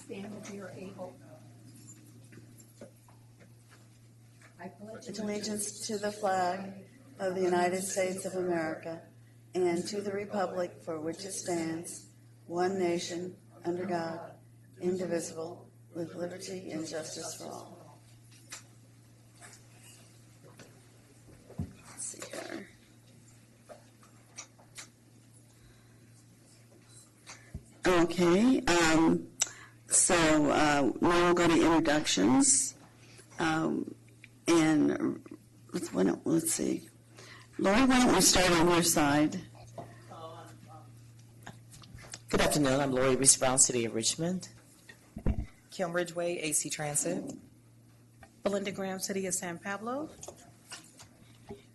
stand if you're able. I pledge Allegiance to the flag of the United States of America and to the republic for which it stands, one nation, under God, indivisible, with liberty and justice for all. Let's see here. Okay, so now we'll go to introductions. And let's see. Lori, why don't we start on your side? Good afternoon. I'm Lori Reese Brown, City of Richmond. Kim Ridgway, AC Transit. Belinda Graham, City of San Pablo.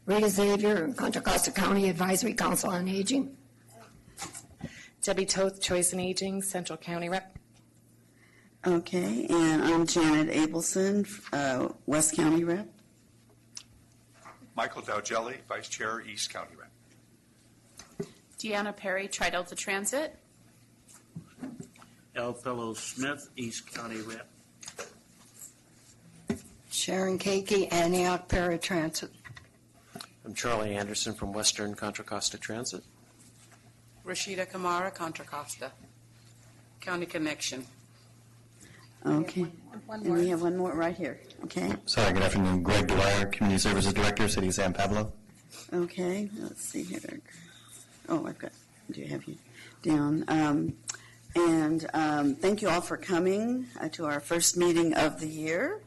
Rita Xavier, Contra Costa County Advisory Council on Aging. Debbie Toth, Choice and Aging, Central County Rep. Okay, and I'm Janet Abelson, West County Rep. Michael Dowgelli, Vice Chair, East County Rep. Deanna Perry, Tri-Delta Transit. L. Fellows Smith, East County Rep. Sharon Keiki, Antioch Paratransit. I'm Charlie Anderson from Western Contra Costa Transit. Rashida Kamara, Contra Costa. County Connection. Okay, One and more. we have one more right here. Okay, Sorry, good afternoon. Greg Dwyer, Community Services Director, City of San Pablo. okay, let's see here. Oh, do you have you down? Thank you all for coming to our first meeting of the year.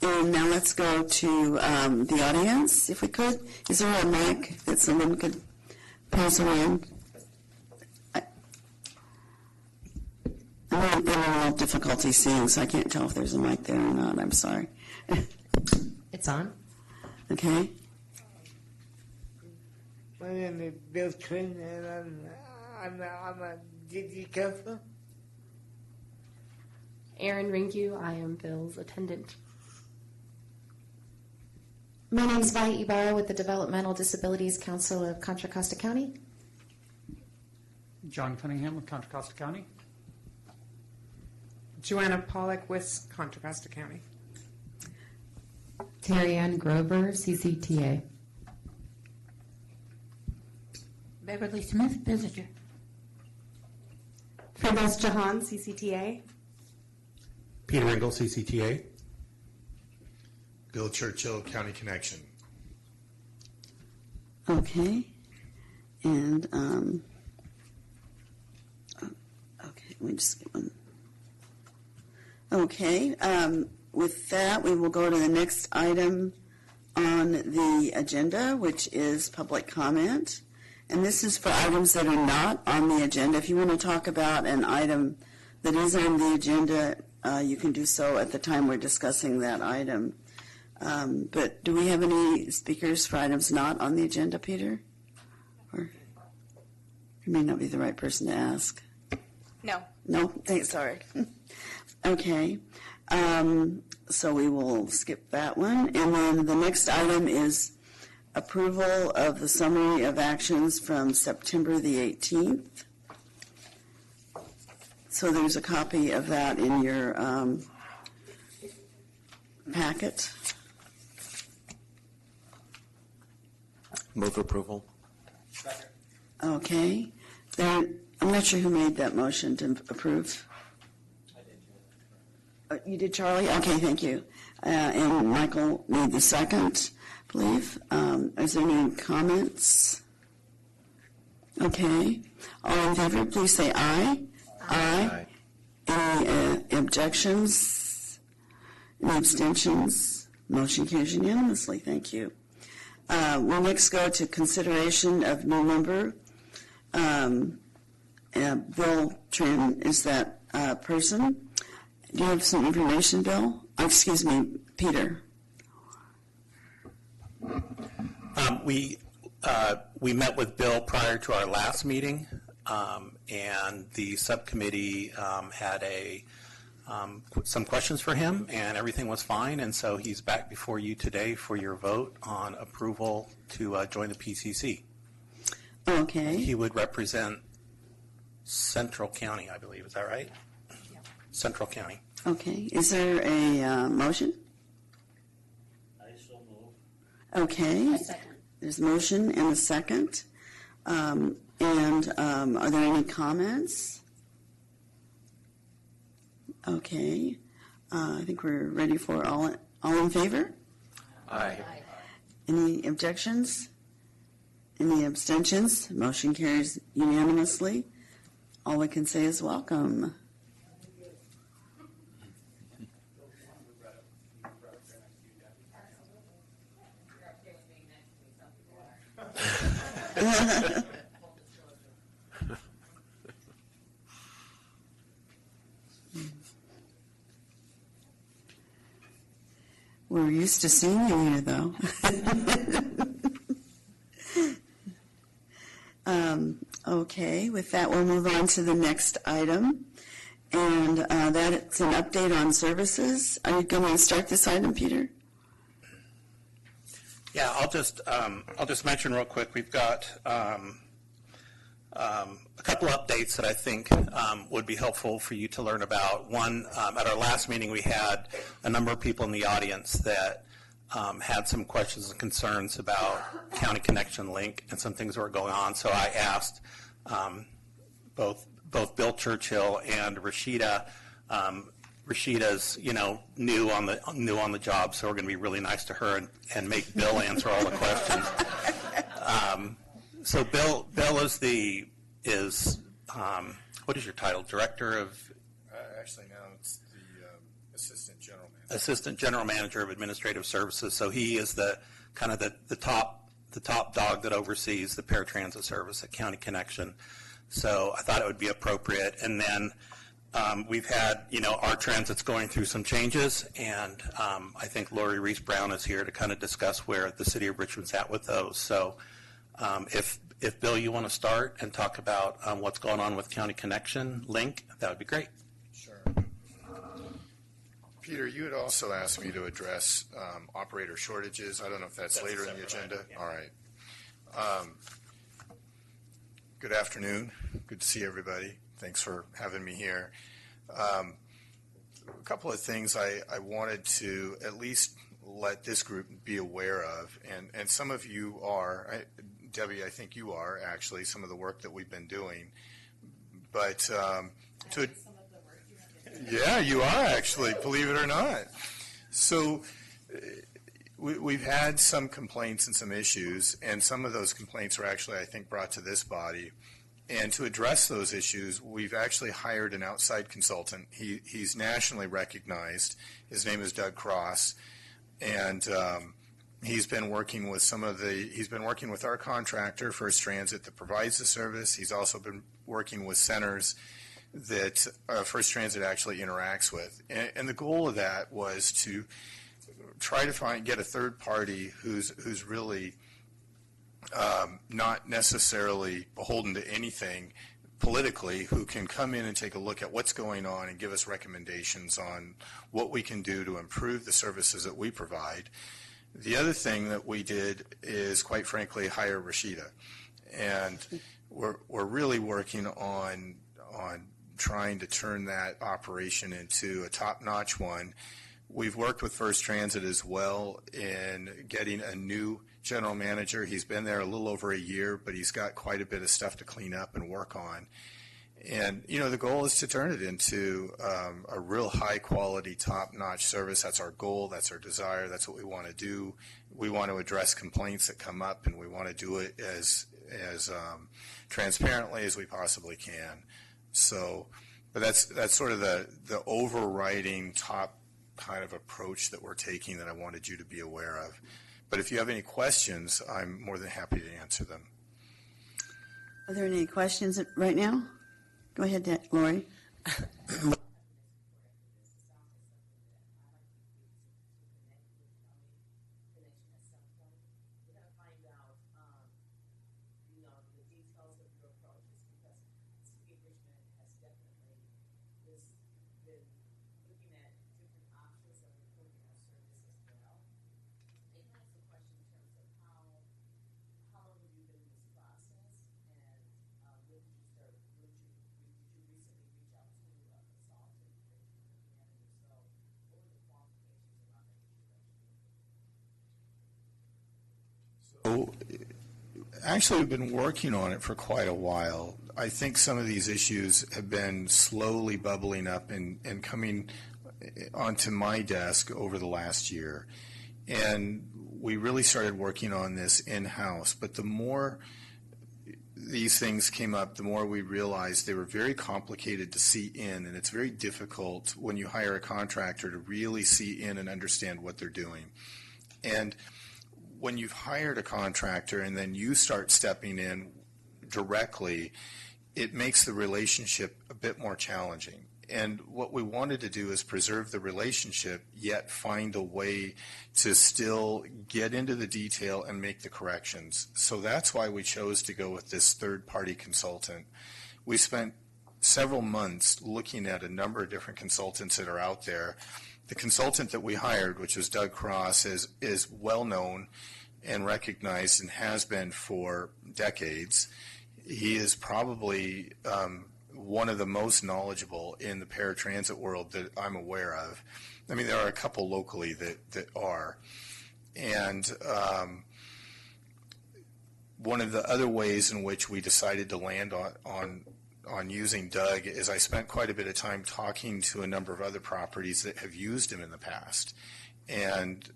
And now let's go to the audience, if we could. Is there a mic that someone could pass around? I'm having a little difficulty seeing, so I can't tell if there's a mic there or not. I'm sorry. It's on. Okay. My name is Bill Twin, and I'm a DD council. Erin Rinku, I am Bill's attendant. My name is Vi Ibarra with the Developmental Disabilities Council of Contra Costa County. John Cunningham with Contra Costa County. Joanna Pollock with Contra Costa County. Terry Ann Grover, CCTA. Beverly Smith, Visitor. Firdaus Jahan, CCTA. Peter Engel, CCTA. Bill Churchill, County Connection. Okay. And, okay, we just get one. Okay, with that, we will go to the next item on the agenda, which is public comment. And this is for items that are not on the agenda. If you want to talk about an item that is on the agenda, you can do so at the time we're discussing that item. But do we have any speakers for items not on the agenda, Peter? Or you may not be the right person to ask. No. No? Thanks, sorry. Okay. So we will skip that one. And then the next item is approval of the summary of actions from September the 18th. So there's a copy of that in your packet. Move approval. Okay. Then I'm not sure who made that motion to approve. You did, Charlie? Okay, thank you. And Michael made the second, I believe. Is there any comments? Okay. All in favor, please say aye. Aye. Any objections? Any abstentions? Motion carries unanimously. Thank you. We'll next go to consideration of new member. Bill Trin is that person. Do you have some information, Bill? Oh, excuse me, Peter. We met with Bill prior to our last meeting, and the subcommittee had some questions for him, and everything was fine, and so he's back before you today for your vote on approval to join the PCC. Okay. He would represent Central County, I believe. Is that right? Central County. Okay, is there a motion? I so move. Okay. There's a motion and a second. Are there any comments? Okay. I think we're ready for all in favor? Aye. Any objections? Any abstentions? Motion carries unanimously. All we can say is welcome. We're used to seeing you here, though. Okay, with that, we'll move on to the next item. And that's an update on services. Are you going to start this item, Peter? Yeah, I'll just mention real quick. We've got a couple updates that I think would be helpful for you to learn about. One, at our last meeting, we had a number of people in the audience that had some questions and concerns about County Connection Link and some things that were going on. So I asked both Bill Churchill and Rashida. Rashida's, new on the job, so we're going to be really nice to her and make Bill answer all the questions. So Bill is what is your title? Director of? Actually, now it's the Assistant General Manager. Assistant General Manager of Administrative Services. So he is the top dog that oversees the paratransit service at County Connection. So I thought it would be appropriate. And then we've had, our transit's going through some changes, and I think Lori Reese Brown is here to kind of discuss where the city of Richmond's at with those. So if Bill, you want to start and talk about what's going on with County Connection Link, that would be great. Sure. Peter, you had also asked me to address operator shortages. I don't know if that's later in the agenda. Yeah. All right. Good afternoon. Good to see everybody. Thanks for having me here. A couple of things I wanted to at least let this group be aware of, and some of you are, Debbie, I think you are actually, some of the work that we've been doing. But yeah, you are actually, believe it or not. So we've had some complaints and some issues, and some of those complaints were actually, I think, brought to this body. And to address those issues, we've actually hired an outside consultant. He's nationally recognized. His name is Doug Cross, and he's been working with with our contractor, First Transit, that provides the service. He's also been working with centers that First Transit actually interacts with. And the goal of that was to try to get a third party who's really not necessarily beholden to anything politically, who can come in and take a look at what's going on and give us recommendations on what we can do to improve the services that we provide. The other thing that we did is, quite frankly, hire Rashida. And we're really working on trying to turn that operation into a top-notch one. We've worked with First Transit as well in getting a new general manager. He's been there a little over a year, but he's got quite a bit of stuff to clean up and work on. And, the goal is to turn it into a real high-quality, top-notch service. That's our goal. That's our desire. That's what we want to do. We want to address complaints that come up, and we want to do it as transparently as we possibly can. So, but that's sort of the overriding top kind of approach that we're taking that I wanted you to be aware of. But if you have any questions, I'm more than happy to answer them. Are there any questions right now? Go ahead, Lori. Oh, actually, we've been working on it for quite a while. I think some of these issues have been slowly bubbling up and coming onto my desk over the last year. And we really started working on this in-house. But the more these things came up, the more we realized they were very complicated to see in, and it's very difficult when you hire a contractor to really see in and understand what they're doing. And when you've hired a contractor and then you start stepping in directly, it makes the relationship a bit more challenging. And what we wanted to do is preserve the relationship, yet find a way to still get into the detail and make the corrections. So that's why we chose to go with this third-party consultant. We spent several months looking at a number of different consultants that are out there. The consultant that we hired, which was Doug Cross, is well-known and recognized and has been for decades. He is probably one of the most knowledgeable in the paratransit world that I'm aware of. I mean, there are a couple locally that are. And one of the other ways in which we decided to land on using Doug is I spent quite a bit of time talking to a number of other properties that have used him in the past and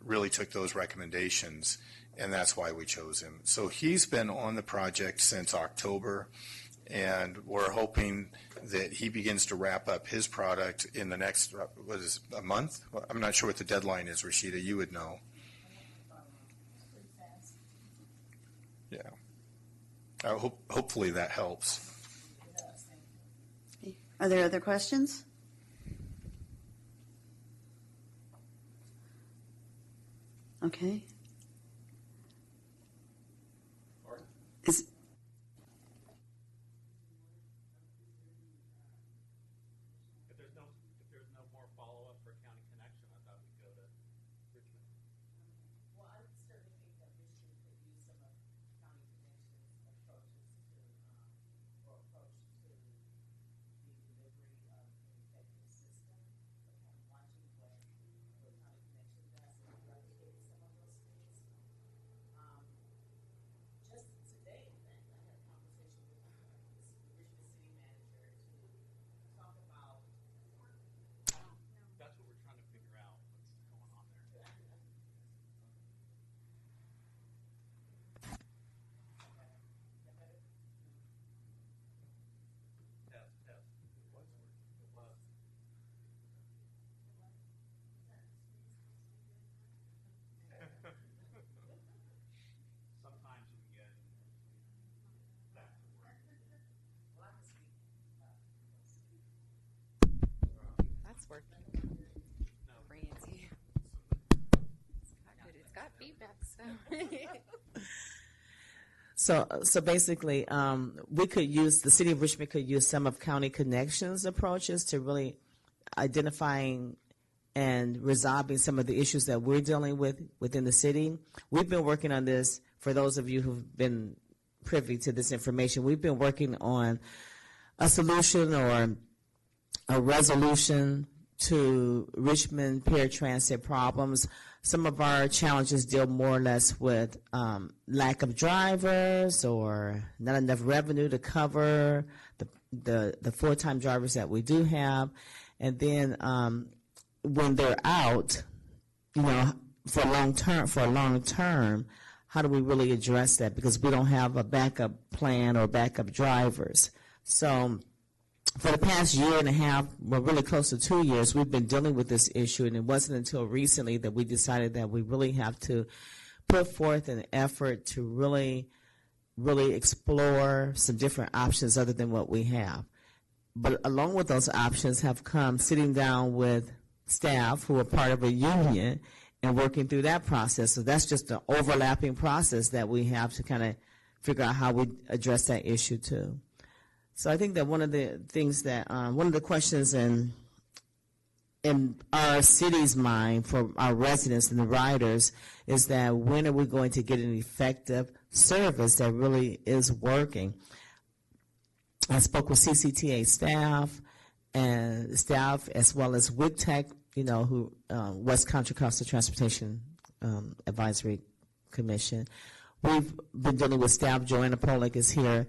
really took those recommendations, and that's why we chose him. So he's been on the project since October, and we're hoping that he begins to wrap up his product in the next, a month? I'm not sure what the deadline is, Rashida. You would know. Yeah. Hopefully that helps. Are there other questions? Okay. Is If there's no more follow-up for County Connection, I thought we'd go to Richmond. Well, I certainly think that Richmond could use some of County Connection's approaches to, or approach to the delivery of an effective system. So kind of watching what County Connection does and replicating some of those things. Just today, in fact, I had a conversation with the Richmond City Manager to talk about. That's what we're trying to figure out, what's going on there. Test. What's working? It was. Sometimes we get back to work. That's working. No. Francie. It's got feedback, so. So basically, we could use, the city of Richmond could use some of County Connections approaches to really identifying and resolving some of the issues that we're dealing with within the city. We've been working on this, for those of you who've been privy to this information, we've been working on a solution or a resolution to Richmond paratransit problems. Some of our challenges deal more or less with lack of drivers or not enough revenue to cover the full-time drivers that we do have. And then when they're out, for long term, how do we really address that? Because we don't have a backup plan or backup drivers. So for the past year and a half, well, really close to 2 years, we've been dealing with this issue, and it wasn't until recently that we decided that we really have to put forth an effort to really explore some different options other than what we have. But along with those options have come sitting down with staff who are part of a union and working through that process. So that's just an overlapping process that we have to kind of figure out how we address that issue too. So I think that one of the things that, one of the questions in our city's mind for our residents and the riders is that when are we going to get an effective service that really is working? I spoke with CCTA staff as well as WICTEC, who West Contra Costa Transportation Advisory Commission. We've been dealing with staff. Joanna Pollack is here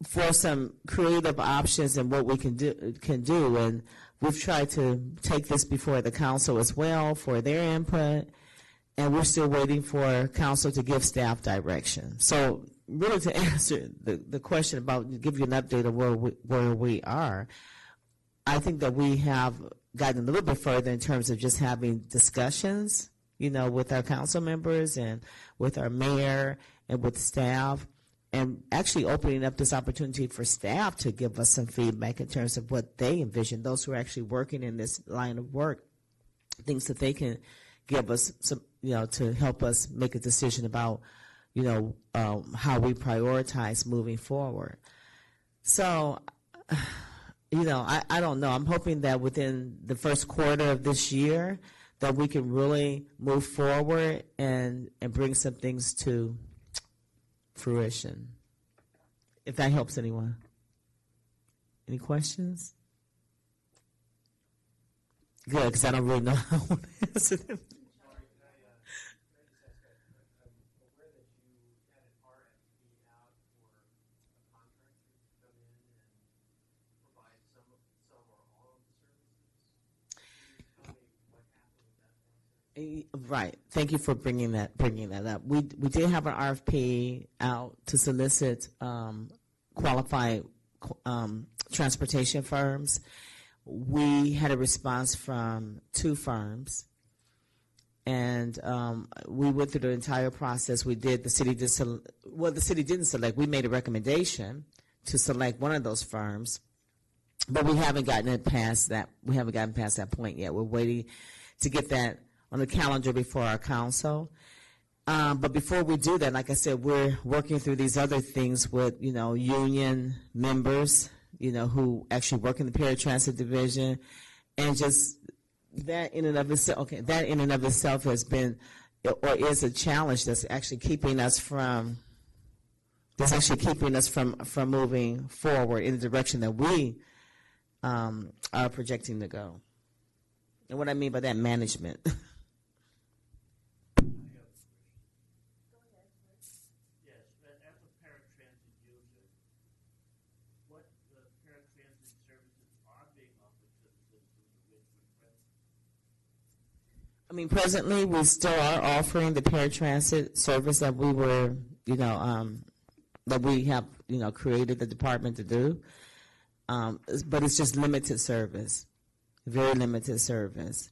for some creative options and what we can do. And we've tried to take this before the council as well for their input. And we're still waiting for council to give staff direction. So really to answer the question about, give you an update of where we are, I think that we have gotten a little bit further in terms of just having discussions, with our council members and with our mayor and with staff, and actually opening up this opportunity for staff to give us some feedback in terms of what they envision, those who are actually working in this line of work, things that they can give us some, to help us make a decision about, how we prioritize moving forward. So, I don't know. I'm hoping that within the first quarter of this year that we can really move forward and bring some things to fruition. If that helps anyone. Any questions? Good, because I don't really know how to answer them. Right. Thank you for bringing that up. We did have an RFP out to solicit qualified transportation firms. We had a response from 2 firms, and we went through the entire process. The city didn't select. We made a recommendation to select one of those firms, but we haven't gotten past that. We haven't gotten past that point yet. We're waiting to get that on the calendar before our council. But before we do that, like I said, we're working through these other things with, union members, who actually work in the Paratransit division, and just that in and of itself has been, or is a challenge that's actually keeping us from moving forward in the direction that we are projecting to go. And what I mean by that, management. Presently we still are offering the paratransit service that we were, that we have, created the department to do. But it's just limited service, very limited service.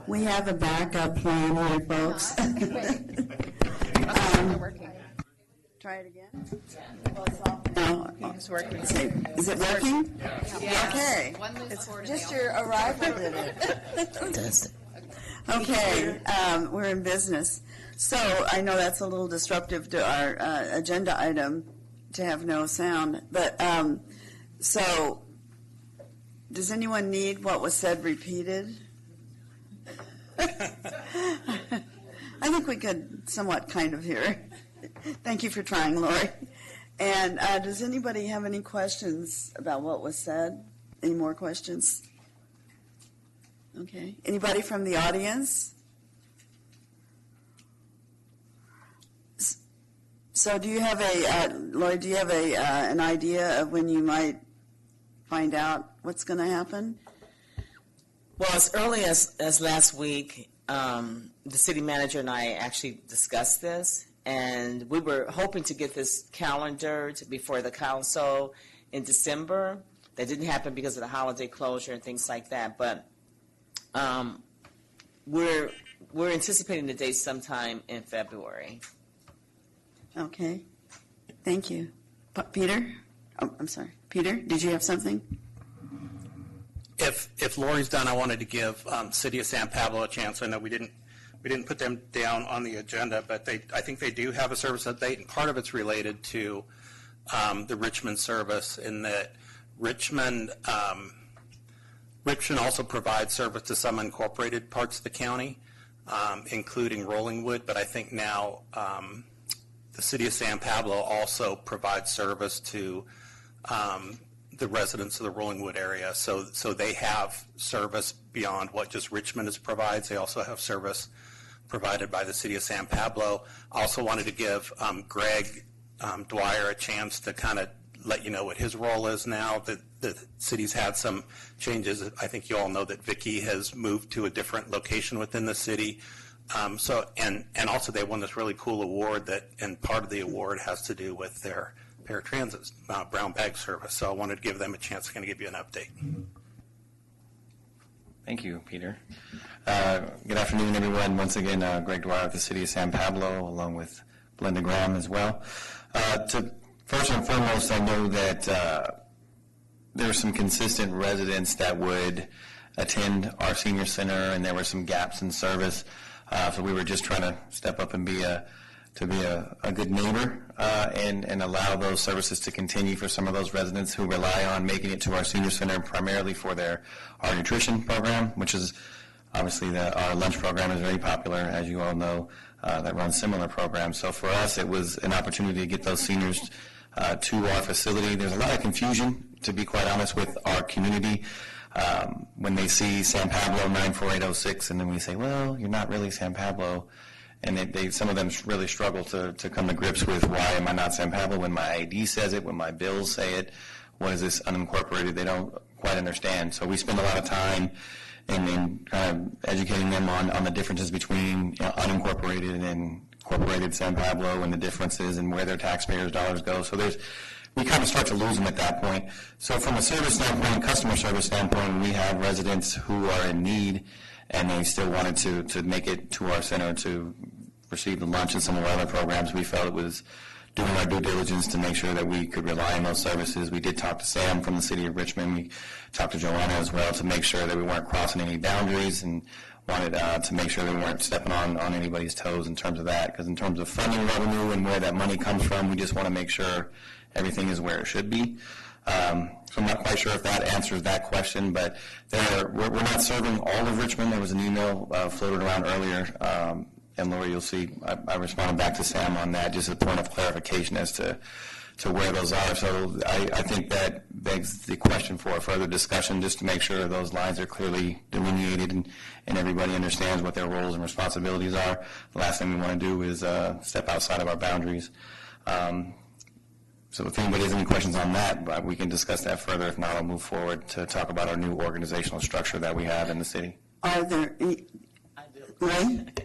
We have a backup plan here, folks. Try it again. No, it's working. Is it working? Yeah. Okay. It's just your arrival did it. Okay, we're in business. So I know that's a little disruptive to our agenda item to have no sound, but so does anyone need what was said repeated? I think we could somewhat kind of hear it. Thank you for trying, Lori. And does anybody have any questions about what was said? Any more questions? Okay. Anybody from the audience? So do you have Lori, do you have an idea of when you might find out what's going to happen? Well, as early as last week, the city manager and I actually discussed this, and we were hoping to get this calendared before the council in December. That didn't happen because of the holiday closure and things like that, but we're anticipating the date sometime in February. Okay. Thank you. Peter? Oh, I'm sorry. Peter, did you have something? If Lori's done, I wanted to give City of San Pablo a chance. I know we didn't put them down on the agenda, but I think they do have a service update, and part of it's related to the Richmond service in that Richmond also provides service to some unincorporated parts of the county, including Rollingwood, but I think now the city of San Pablo also provides service to the residents of the Rollingwood area. So they have service beyond what just Richmond provides. They also have service provided by the city of San Pablo. I also wanted to give Greg Dwyer a chance to kind of let you know what his role is now. The city's had some changes. I think you all know that Vicky has moved to a different location within the city. And also they won this really cool award and part of the award has to do with their Paratransit brown bag service. So I wanted to give them a chance to kind of give you an update. Thank you, Peter. Good afternoon, everyone. Once again, Greg Dwyer with the City of San Pablo, along with Belinda Graham as well. First and foremost, I know that there were some consistent residents that would attend our senior center, and there were some gaps in service. So we were just trying to step up and be a good neighbor and allow those services to continue for some of those residents who rely on making it to our senior center primarily for our nutrition program, which is obviously our lunch program is very popular, as you all know, that runs similar programs. So for us, it was an opportunity to get those seniors to our facility. There's a lot of confusion, to be quite honest, with our community. When they see San Pablo 94806, and then we say, well, you're not really San Pablo. And some of them really struggle to come to grips with, why am I not San Pablo when my ID says it, when my bills say it? What is this unincorporated? They don't quite understand. So we spend a lot of time in kind of educating them on the differences between unincorporated and incorporated San Pablo, and the differences and where their taxpayers' dollars go. So we kind of start to lose them at that point. So from a service standpoint, customer service standpoint, we have residents who are in need, and they still wanted to make it to our center to receive the lunch and some of our other programs. We felt it was doing our due diligence to make sure that we could rely on those services. We did talk to Sam from the city of Richmond. We talked to Joanna as well to make sure that we weren't crossing any boundaries, and wanted to make sure that we weren't stepping on anybody's toes in terms of that. Because in terms of funding revenue and where that money comes from, we just want to make sure everything is where it should be. So I'm not quite sure if that answers that question, but we're not serving all of Richmond. There was an email floated around earlier, and Lori, you'll see, I responded back to Sam on that, just a point of clarification as to where those are. So I think that begs the question for a further discussion, just to make sure those lines are clearly delineated and everybody understands what their roles and responsibilities are. The last thing we want to do is step outside of our boundaries. So if anybody has any questions on that, we can discuss that further. If not, I'll move forward to talk about our new organizational structure that we have in the city. Are there any? I do. Right?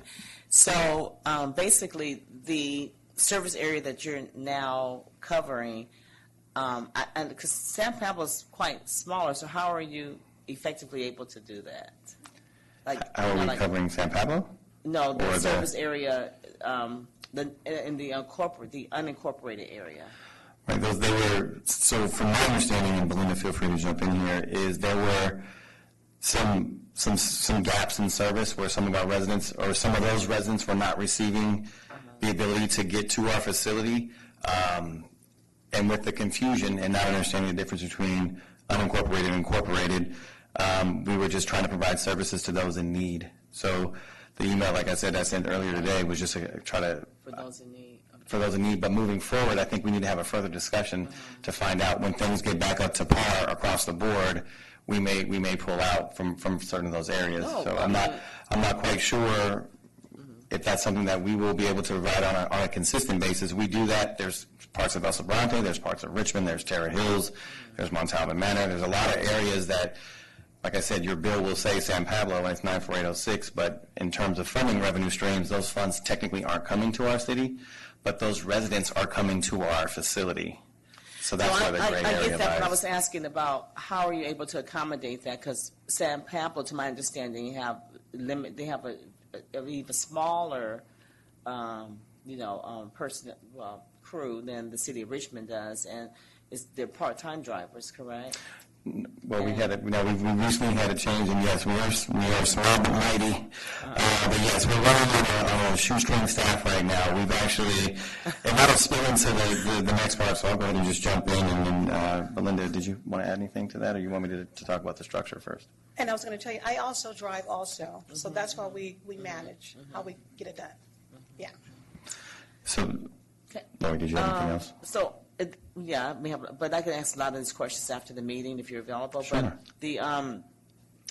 So basically, the service area that you're now covering, and because San Pablo is quite smaller, so how are you effectively able to do that? How are we covering San Pablo? No, the service area, in the unincorporated area. Right, so from my understanding, and Belinda, feel free to jump in here, is there were some gaps in service where some of our residents, or some of those residents, were not receiving the ability to get to our facility. And with the confusion and not understanding the difference between unincorporated and incorporated, we were just trying to provide services to those in need. So the email, like I said, I sent earlier today was just to try to... For those in need. For those in need, but moving forward, I think we need to have a further discussion to find out when things get back up to par across the board. We may pull out from certain of those areas. So I'm not quite sure if that's something that we will be able to provide on a consistent basis. We do that. There's parts of El Sobrante, there's parts of Richmond, there's Terra Hills, there's Montalban Manor. There's a lot of areas that, like I said, your bill will say San Pablo and it's 94806, but in terms of funding revenue streams, those funds technically aren't coming to our city, but those residents are coming to our facility. So that's where the gray area lies. I get that, but I was asking about how are you able to accommodate that? Because San Pablo, to my understanding, they have a even smaller, crew than the city of Richmond does, and they're part-time drivers, correct? Well, we recently had a change, and yes, we are small but mighty. But yes, we're running on a shoestring staff right now. We've actually, and that'll spill into the next part, so I'll go ahead and just jump in. And then, Belinda, did you want to add anything to that, or you want me to talk about the structure first? And I was going to tell you, I also drive also, so that's why we manage how we get it done. Yeah. So, Lori, did you have anything else? So, yeah, but I can ask a lot of these questions after the meeting if you're available. Sure. But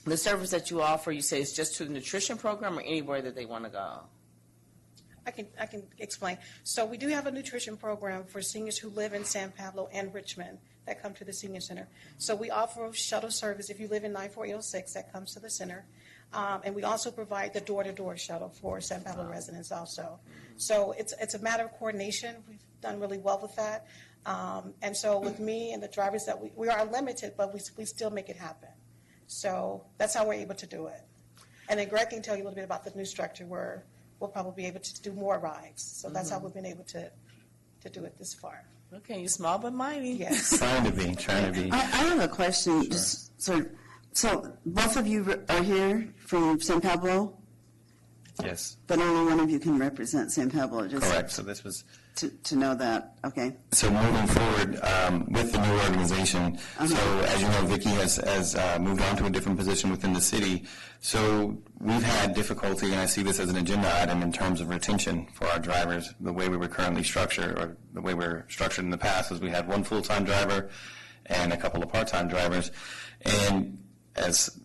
the service that you offer, you say, is just to the nutrition program or anywhere that they want to go? I can explain. So we do have a nutrition program for seniors who live in San Pablo and Richmond that come to the senior center. So we offer shuttle service if you live in 9406 that comes to the center. And we also provide the door-to-door shuttle for San Pablo residents also. So it's a matter of coordination. We've done really well with that. And so with me and the drivers that we are limited, but we still make it happen. So that's how we're able to do it. And then Greg can tell you a little bit about the new structure where we'll probably be able to do more rides. So that's how we've been able to do it this far. Okay, you're small but mighty. Yes. Trying to be. I have a question. Sure. Just sort of, so both of you are here from San Pablo, Yes. but only one of you can represent San Pablo. Just Correct. So this was. To know that. Okay. So moving forward with the new organization, so as you know, Vicki has moved on to a different position within the city. So we've had difficulty, and I see this as an agenda item in terms of retention for our drivers. The way we were currently structured, or the way we're structured in the past, is we had one full-time driver and a couple of part-time drivers, and as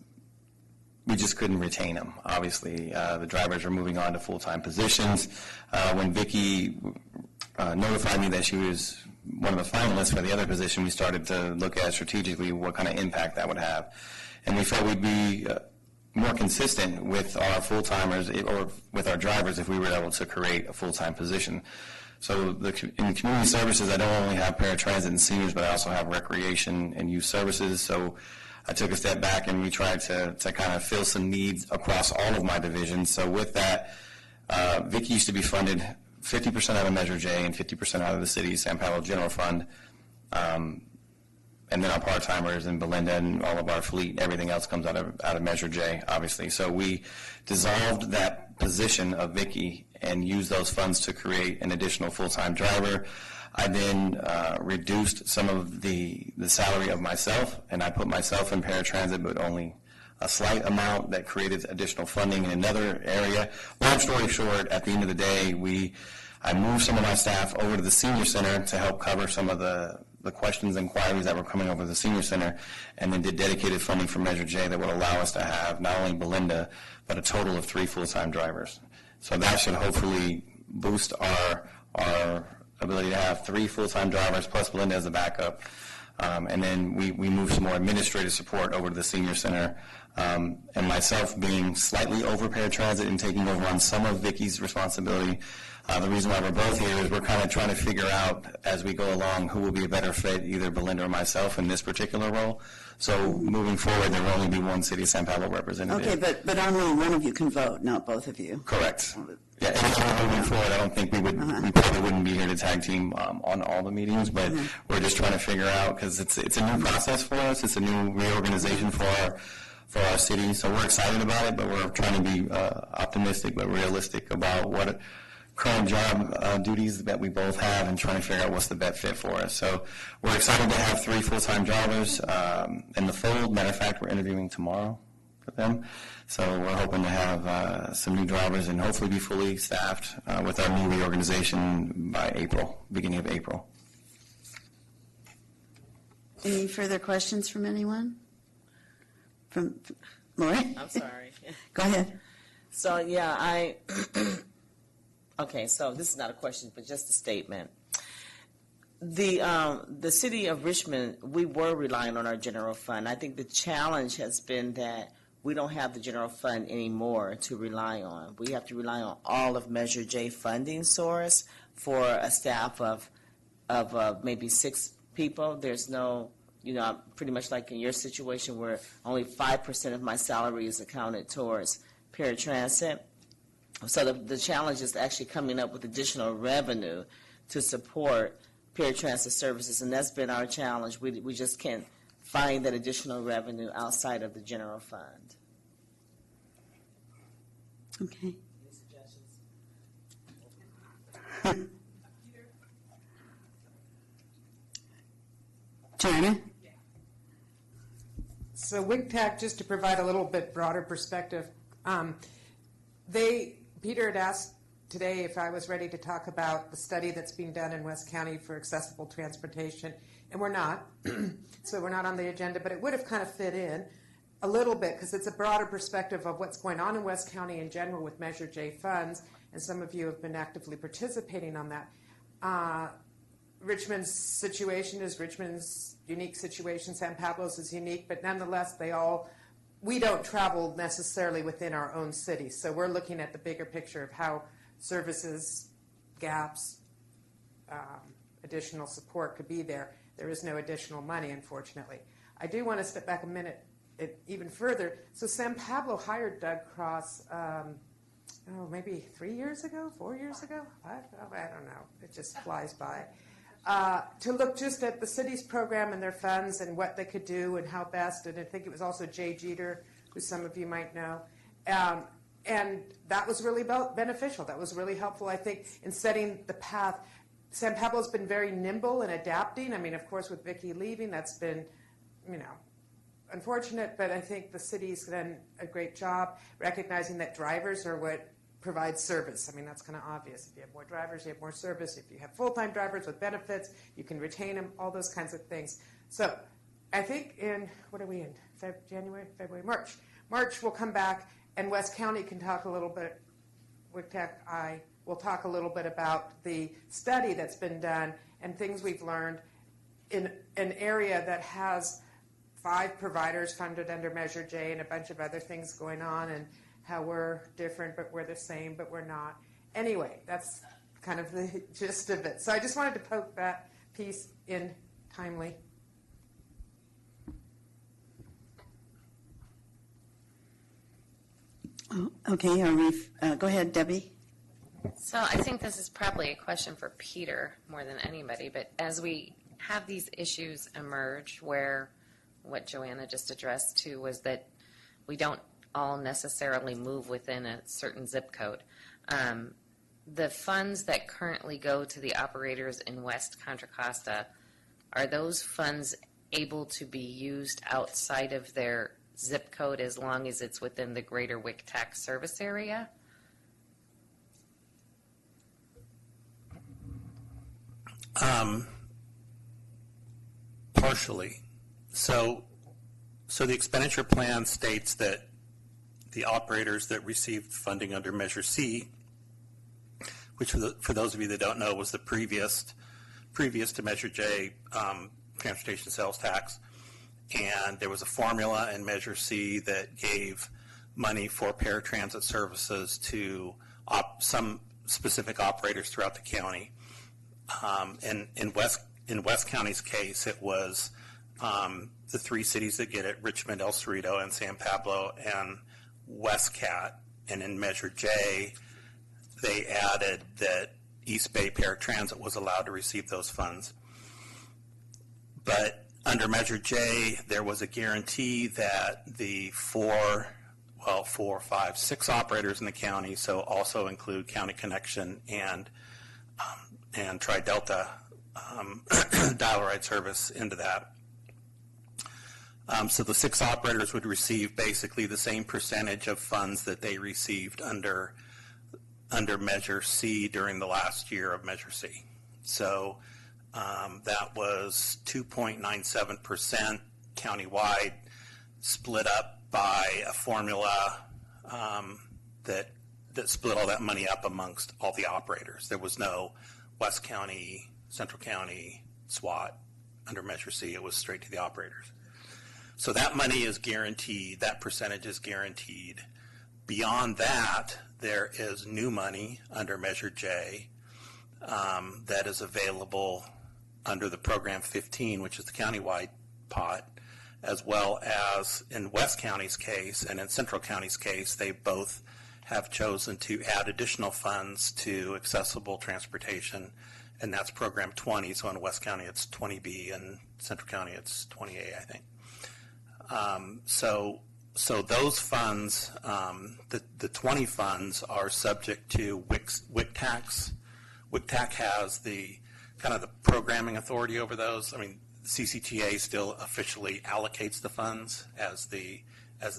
we just couldn't retain them. Obviously, the drivers are moving on to full-time positions. When Vicki notified me that she was one of the finalists for the other position, we started to look at strategically what kind of impact that would have. And we felt we'd be more consistent with our full-timers or with our drivers if we were able to create a full-time position. So in community services, I don't only have paratransit and seniors, but I also have recreation and youth services. So I took a step back and we tried to kind of fill some needs across all of my divisions. So with that, Vicki used to be funded 50% out of Measure J and 50% out of the city's San Pablo General Fund. And then our part-timers and Belinda and all of our fleet, everything else comes out of Measure J, obviously. So we dissolved that position of Vicki and used those funds to create an additional full-time driver. I then reduced some of the salary of myself, and I put myself in paratransit, but only a slight amount that created additional funding in another area. Long story short, at the end of the day, I moved some of my staff over to the senior center to help cover some of the questions and inquiries that were coming over the senior center, and then did dedicated funding for Measure J that would allow us to have not only Belinda, but a total of 3 full-time drivers. So that should hopefully boost our ability to have 3 full-time drivers plus Belinda as a backup. And then we moved some more administrative support over to the senior center. And myself being slightly over paratransit and taking over on some of Vicki's responsibility. The reason why we're both here is we're kind of trying to figure out as we go along who will be a better fit, either Belinda or myself in this particular role. So moving forward, there will only be one City of San Pablo representative. Okay, but only one of you can vote, not both of you. Correct. Yeah, and moving forward, I don't think we probably wouldn't be here to tag team on all the meetings, but we're just trying to figure out, because it's a new process for us. It's a new reorganization for our city, so we're excited about it, but we're trying to be optimistic but realistic about what current job duties that we both have and trying to figure out what's the best fit for us. So we're excited to have 3 full-time drivers in the fold. Matter of fact, we're interviewing tomorrow for them. So we're hoping to have some new drivers and hopefully be fully staffed with our new reorganization by beginning of April. Any further questions from anyone? From Lori? I'm sorry. Go ahead. So, yeah, okay, so this is not a question, but just a statement. The city of Richmond, we were relying on our general fund. I think the challenge has been that we don't have the general fund anymore to rely on. We have to rely on all of Measure J funding source for a staff of maybe 6 people. There's no, pretty much like in your situation where only 5% of my salary is accounted towards paratransit. So the challenge is actually coming up with additional revenue to support paratransit services, and that's been our challenge. We just can't find that additional revenue outside of the general fund. Okay. Any suggestions? Joanna? So WICTAC, just to provide a little bit broader perspective, Peter had asked today if I was ready to talk about the study that's being done in West County for accessible transportation, and we're not. So we're not on the agenda, but it would have kind of fit in a little bit because it's a broader perspective of what's going on in West County in general with Measure J funds, and some of you have been actively participating on that. Richmond's situation is Richmond's unique situation. San Pablo's is unique, but nonetheless, we don't travel necessarily within our own city. So we're looking at the bigger picture of how services, gaps, additional support could be there. There is no additional money, unfortunately. I do want to step back a minute even further. So San Pablo hired Doug Cross, maybe 3 years ago, 4 years ago? I don't know. It just flies by. To look just at the city's program and their funds and what they could do and how best. And I think it was also Jay Jeter, who some of you might know. And that was really beneficial. That was really helpful, I think, in setting the path. San Pablo's been very nimble in adapting. I mean, of course, with Vicki leaving, that's been, unfortunate. But I think the city's done a great job recognizing that drivers are what provide service. I mean, that's kind of obvious. If you have more drivers, you have more service. If you have full-time drivers with benefits, you can retain them, all those kinds of things. So I think what are we in? January, February, March. March we'll come back, and West County can talk a little bit, WICTAC will talk a little bit about the study that's been done and things we've learned in an area that has 5 providers funded under Measure J and a bunch of other things going on, and how we're different, but we're the same, but we're not. Anyway, that's kind of the gist of it. So I just wanted to poke that piece in timely. Oh, okay, go ahead, Debbie. So I think this is probably a question for Peter more than anybody, but as we have these issues emerge where what Joanna just addressed to was that we don't all necessarily move within a certain zip code. The funds that currently go to the operators in West Contra Costa, are those funds able to be used outside of their zip code as long as it's within the greater WICTAC service area? Partially. So the expenditure plan states that the operators that received funding under Measure C, which for those of you that don't know was the previous to Measure J transportation sales tax, and there was a formula in Measure C that gave money for paratransit services to some specific operators throughout the county. In West County's case, it was the 3 cities that get it: Richmond, El Cerrito, and San Pablo, and WestCat. And in Measure J, they added that East Bay Paratransit was allowed to receive those funds. But under Measure J, there was a guarantee that the 4, 5, 6 operators in the county, so also include County Connection and Tri-Delta dial-a-ride service into that. So the 6 operators would receive basically the same percentage of funds that they received under Measure C during the last year of Measure C. So that was 2.97% countywide, split up by a formula that split all that money up amongst all the operators. There was no West County, Central County, SWAT under Measure C. It was straight to the operators. So that money is guaranteed, that percentage is guaranteed. Beyond that, there is new money under Measure J that is available under the Program 15, which is the countywide pot, as well as in West County's case and in Central County's case, they both have chosen to add additional funds to accessible transportation, and that's Program 20. So in West County, it's 20B, and Central County, it's 20A, I think. So those funds, the 20 funds are subject to WIC tax. WIC tax has the kind of the programming authority over those. I mean, CCTA still officially allocates the funds as the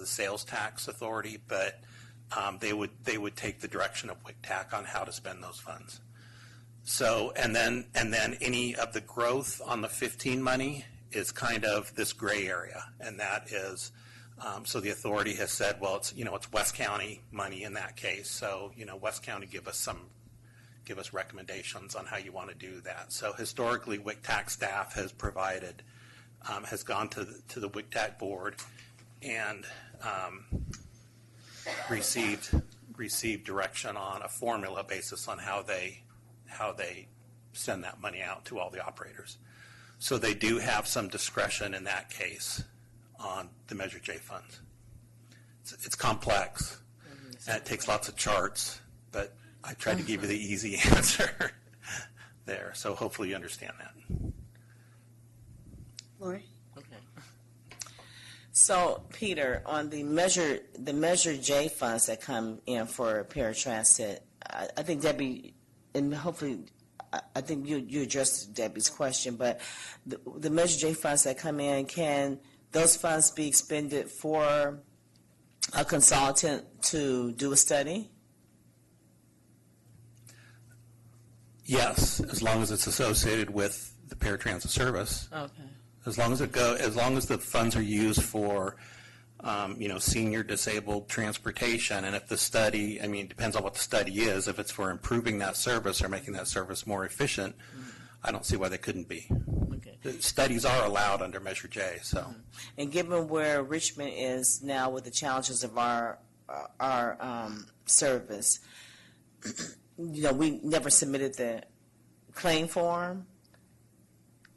sales tax authority, but they would take the direction of WIC tax on how to spend those funds. So and then any of the growth on the 15 money is kind of this gray area, and that is so the authority has said, well, it's West County money in that case. So West County give us recommendations on how you want to do that. So historically, WIC tax staff has provided has gone to the WIC tax board and received direction on a formula basis on how they send that money out to all the operators. So they do have some discretion in that case on the Measure J funds. It's complex, and it takes lots of charts, but I tried to give you the easy answer there. So hopefully you understand that. Lori? Okay. So, Peter, on the Measure J funds that come in for paratransit, I think Debbie, and hopefully, I think you addressed Debbie's question, but the Measure J funds that come in, can those funds be expended for a consultant to do a study? Yes, as long as it's associated with the paratransit service. Okay. As long as the funds are used for, senior disabled transportation, and if the study, it depends on what the study is. If it's for improving that service or making that service more efficient, I don't see why they couldn't be. Okay. The studies are allowed under Measure J. So, and given where Richmond is now with the challenges of our service, we never submitted the claim form,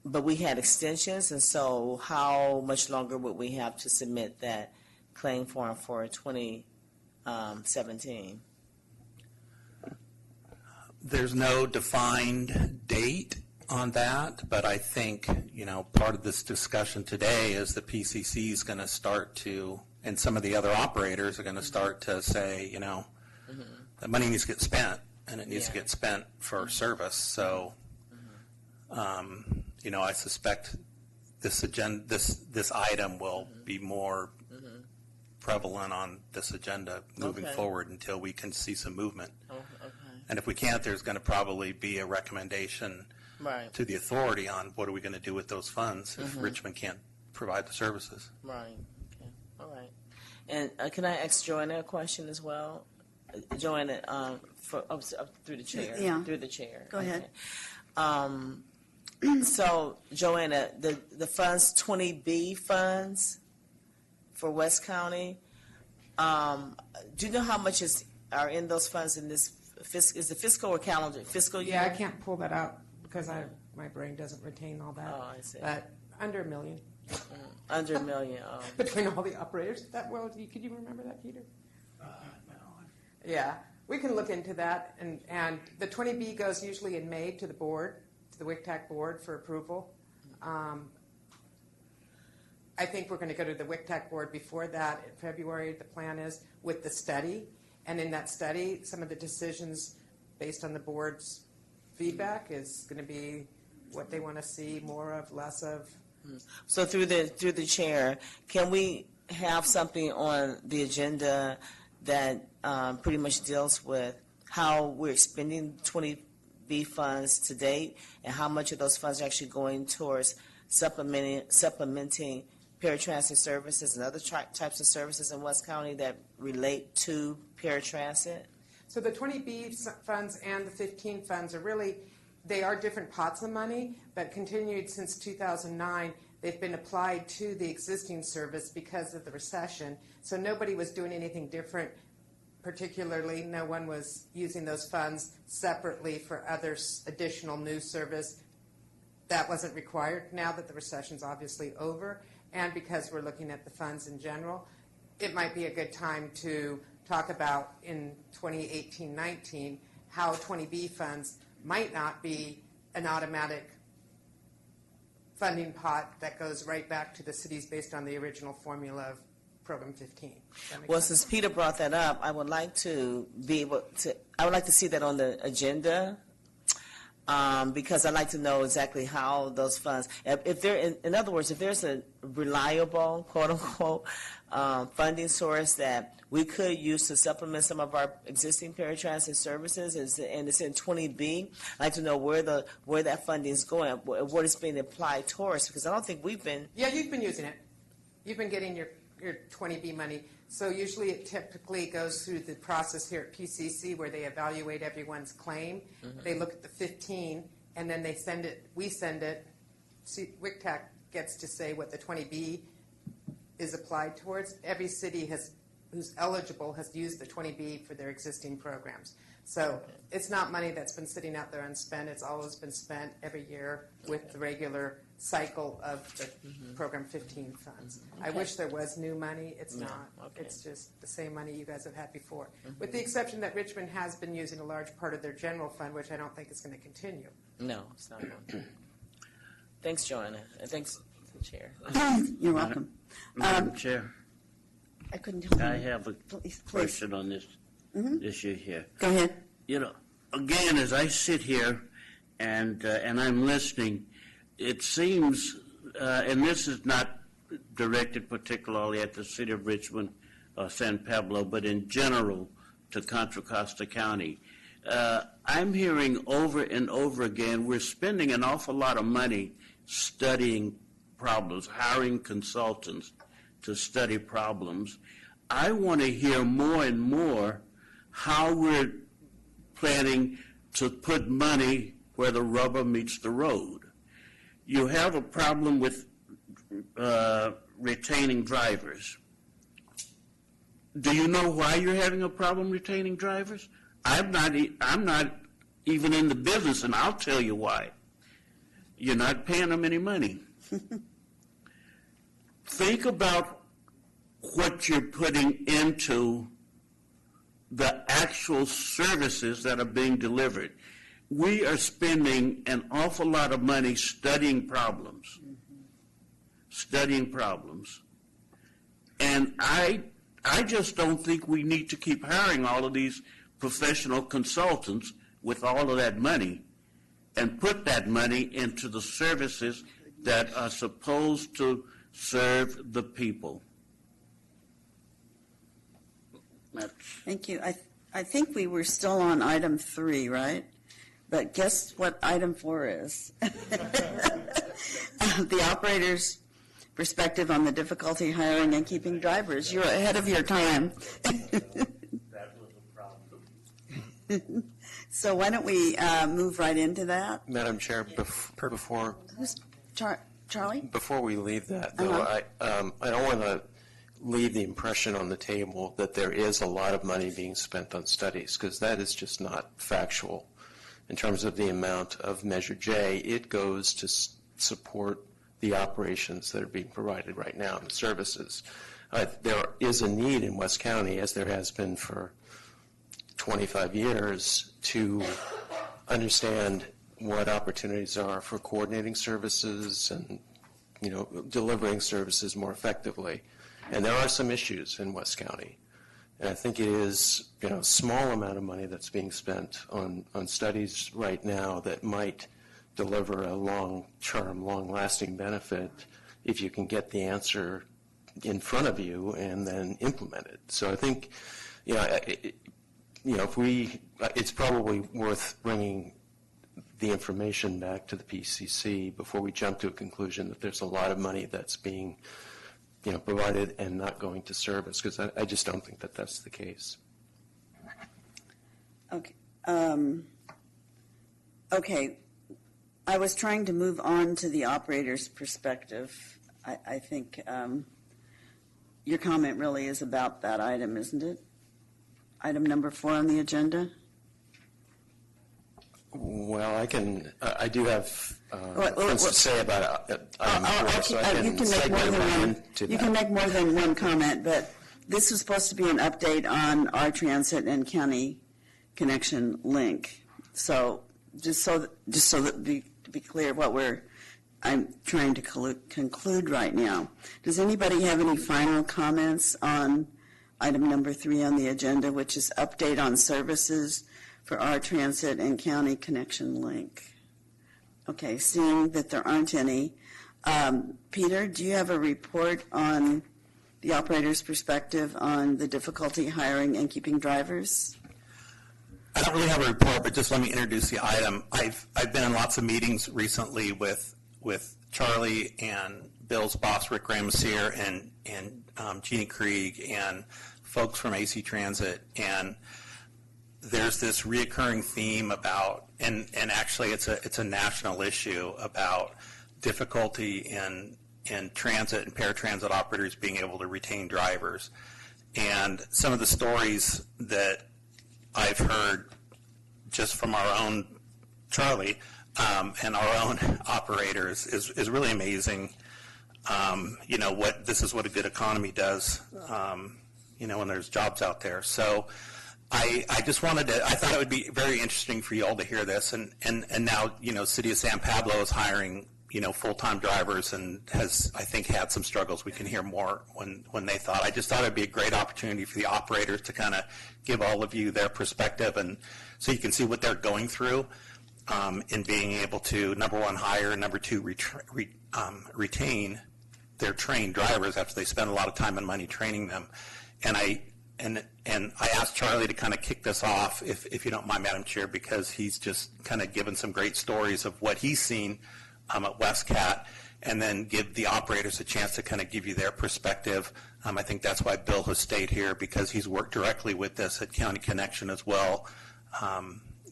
but we had extensions, and so how much longer would we have to submit that claim form for 2017? There's no defined date on that, but I think, part of this discussion today is the PCC is going to start to, and some of the other operators are going to start to say, the money needs to get spent, and it needs to get spent for service. So, I suspect this item will be more prevalent on this agenda moving forward until we can see some movement. And if we can't, there's going to probably be a recommendation to the authority on what are we going to do with those funds if Richmond can't provide the services. Right. Okay. All right. And can I ask Joanna a question as well? Joanna, through the chair. Yeah. Through the chair. Go ahead. So, Joanna, the funds, 20B funds for West County, do you know how much are in those funds in this is the fiscal or calendar fiscal year? Yeah, I can't pull that out because my brain doesn't retain all that. Oh, I see. But under $1 million. Under $1 million. Between all the operators. Could you remember that, Peter? No. Yeah, we can look into that. And the 20B goes usually in May to the board, to the WICTAC board for approval. I think we're going to go to the WICTAC board before that in February, the plan is, with the study. And in that study, some of the decisions based on the board's feedback is going to be what they want to see more of, less of. So through the chair, can we have something on the agenda that pretty much deals with how we're expending 20B funds to date and how much of those funds are actually going towards supplementing paratransit services and other types of services in West County that relate to paratransit? So the 20B funds and the 15 funds are really, they are different pots of money, but continued since 2009. They've been applied to the existing service because of the recession. So nobody was doing anything different. Particularly, no one was using those funds separately for other additional new service. That wasn't required now that the recession's obviously over. And because we're looking at the funds in general, it might be a good time to talk about in 2018-19 how 20B funds might not be an automatic funding pot that goes right back to the cities based on the original formula of Program 15. Well, since Peter brought that up, I would like to see that on the agenda, because I'd like to know exactly how those funds, if there, in other words, if there's a reliable, quote unquote, funding source that we could use to supplement some of our existing paratransit services, and it's in 20B, I'd like to know where that funding is going, what it's being applied towards, because I don't think we've been. Yeah, you've been using it. You've been getting your 20B money. So usually it typically goes through the process here at PCC where they evaluate everyone's claim. Mm-hmm. They look at the 15, and then we send it. WICTAC gets to say what the 20B is applied towards. Every city who's eligible has used the 20B for their existing programs. So it's not money that's been sitting out there unspent. It's always been spent every year with the regular cycle of the Program 15 funds. I wish there was new money. It's not. Okay. It's just the same money you guys have had before, with the exception that Richmond has been using a large part of their general fund, which I don't think is going to continue. No, it's not going to. Thanks, Joanna. Thanks, Chair. You're welcome. Madam Chair, I couldn't help I have a question on this issue here. Go ahead. You know, again, as I sit here and I'm listening, it seems, and this is not directed particularly at the city of Richmond or San Pablo, but in general to Contra Costa County. I'm hearing over and over again, we're spending an awful lot of money studying problems, hiring consultants to study problems. I want to hear more and more how we're planning to put money where the rubber meets the road. You have a problem with retaining drivers. Do you know why you're having a problem retaining drivers? I'm not even in the business, and I'll tell you why. You're not paying them any money. Think about what you're putting into the actual services that are being delivered. We are spending an awful lot of money studying problems. And I just don't think we need to keep hiring all of these professional consultants with all of that money and put that money into the services that are supposed to serve the people. Thank you. I think we were still on item 3, right? But guess what item 4 is? The operator's perspective on the difficulty hiring and keeping drivers. You're ahead of your time. That was a problem. So why don't we move right into that? Madam Chair, before Who's Charlie? Before we leave that, though, I don't want to leave the impression on the table that there is a lot of money being spent on studies, because that is just not factual. In terms of the amount of Measure J, it goes to support the operations that are being provided right now, the services. There is a need in West County, as there has been for 25 years, to understand what opportunities are for coordinating services and, delivering services more effectively. And there are some issues in West County. And I think it is, a small amount of money that's being spent on studies right now that might deliver a long-term, long-lasting benefit if you can get the answer in front of you and then implement it. So I think, it's probably worth bringing the information back to the PCC before we jump to a conclusion that there's a lot of money that's being provided and not going to service, because I just don't think that that's the case. Okay. Okay. I was trying to move on to the operator's perspective. I think your comment really is about that item, isn't it? Item number 4 on the agenda. Well, I do have things to say about item 4, so I can segue right into that. You can make more than one comment, but this was supposed to be an update on our transit and county connection link. So just so that to be clear, what we're I'm trying to conclude right now. Does anybody have any final comments on item number 3 on the agenda, which is update on services for our transit and county connection link? Okay, seeing that there aren't any, Peter, do you have a report on the operator's perspective on the difficulty hiring and keeping drivers? I don't really have a report, but just let me introduce the item. I've been in lots of meetings recently with Charlie and Bill's boss, Rick Ramasier, and Jeannie Krieg, and folks from AC Transit, and there's this reoccurring theme about, and actually it's a national issue about difficulty in transit and paratransit operators being able to retain drivers. And some of the stories that I've heard just from our own Charlie and our own operators is really amazing. This is what a good economy does, when there's jobs out there. So I just I thought it would be very interesting for you all to hear this. And now, City of San Pablo is hiring, full-time drivers and has, I think, had some struggles. We can hear more when they thought. I just thought it'd be a great opportunity for the operators to kind of give all of you their perspective, and so you can see what they're going through in being able to, number one, hire, and number two, retain their trained drivers after they spend a lot of time and money training them. And I asked Charlie to kind of kick this off, if you don't mind, Madam Chair, because he's just kind of given some great stories of what he's seen at WestCat, and then give the operators a chance to kind of give you their perspective. I think that's why Bill has stayed here, because he's worked directly with this at County Connection as well.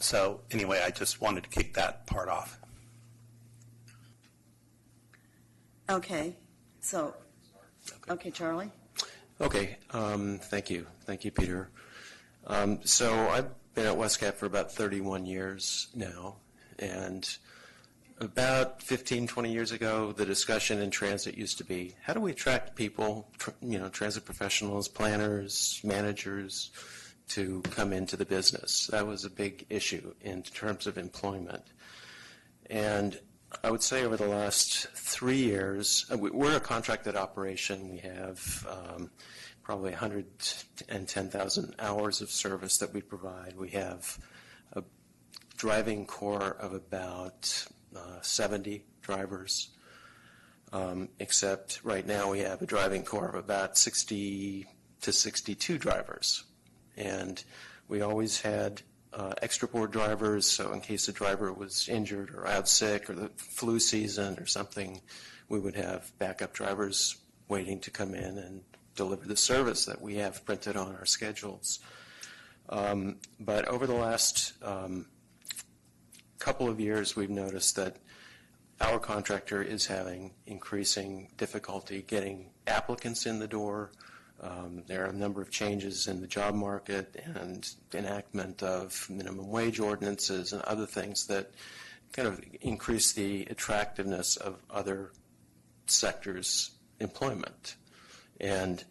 So anyway, I just wanted to kick that part off. Okay. So, okay, Charlie? Okay, thank you. Thank you, Peter. So I've been at WestCat for about 31 years now, and about 15, 20 years ago, the discussion in transit used to be, how do we attract people, transit professionals, planners, managers, to come into the business? That was a big issue in terms of employment. And I would say over the last 3 years, we're a contracted operation. We have probably 110,000 hours of service that we provide. We have a driving corps of about 70 drivers, except right now we have a driving corps of about 60 to 62 drivers. And we always had extra board drivers, so in case a driver was injured or out sick or the flu season or something, we would have backup drivers waiting to come in and deliver the service that we have printed on our schedules. But over the last couple of years, we've noticed that our contractor is having increasing difficulty getting applicants in the door. There are a number of changes in the job market and enactment of minimum wage ordinances and other things that kind of increase the attractiveness of other sectors' employment. And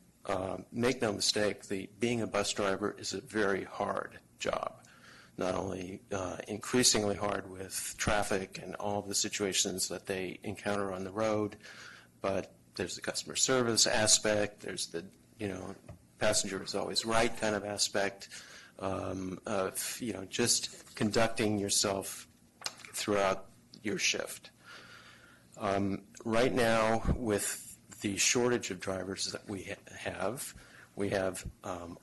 make no mistake, being a bus driver is a very hard job. Not only increasingly hard with traffic and all of the situations that they encounter on the road, but there's the customer service aspect, there's the passenger is always right kind of aspect of, just conducting yourself throughout your shift. Right now, with the shortage of drivers that we have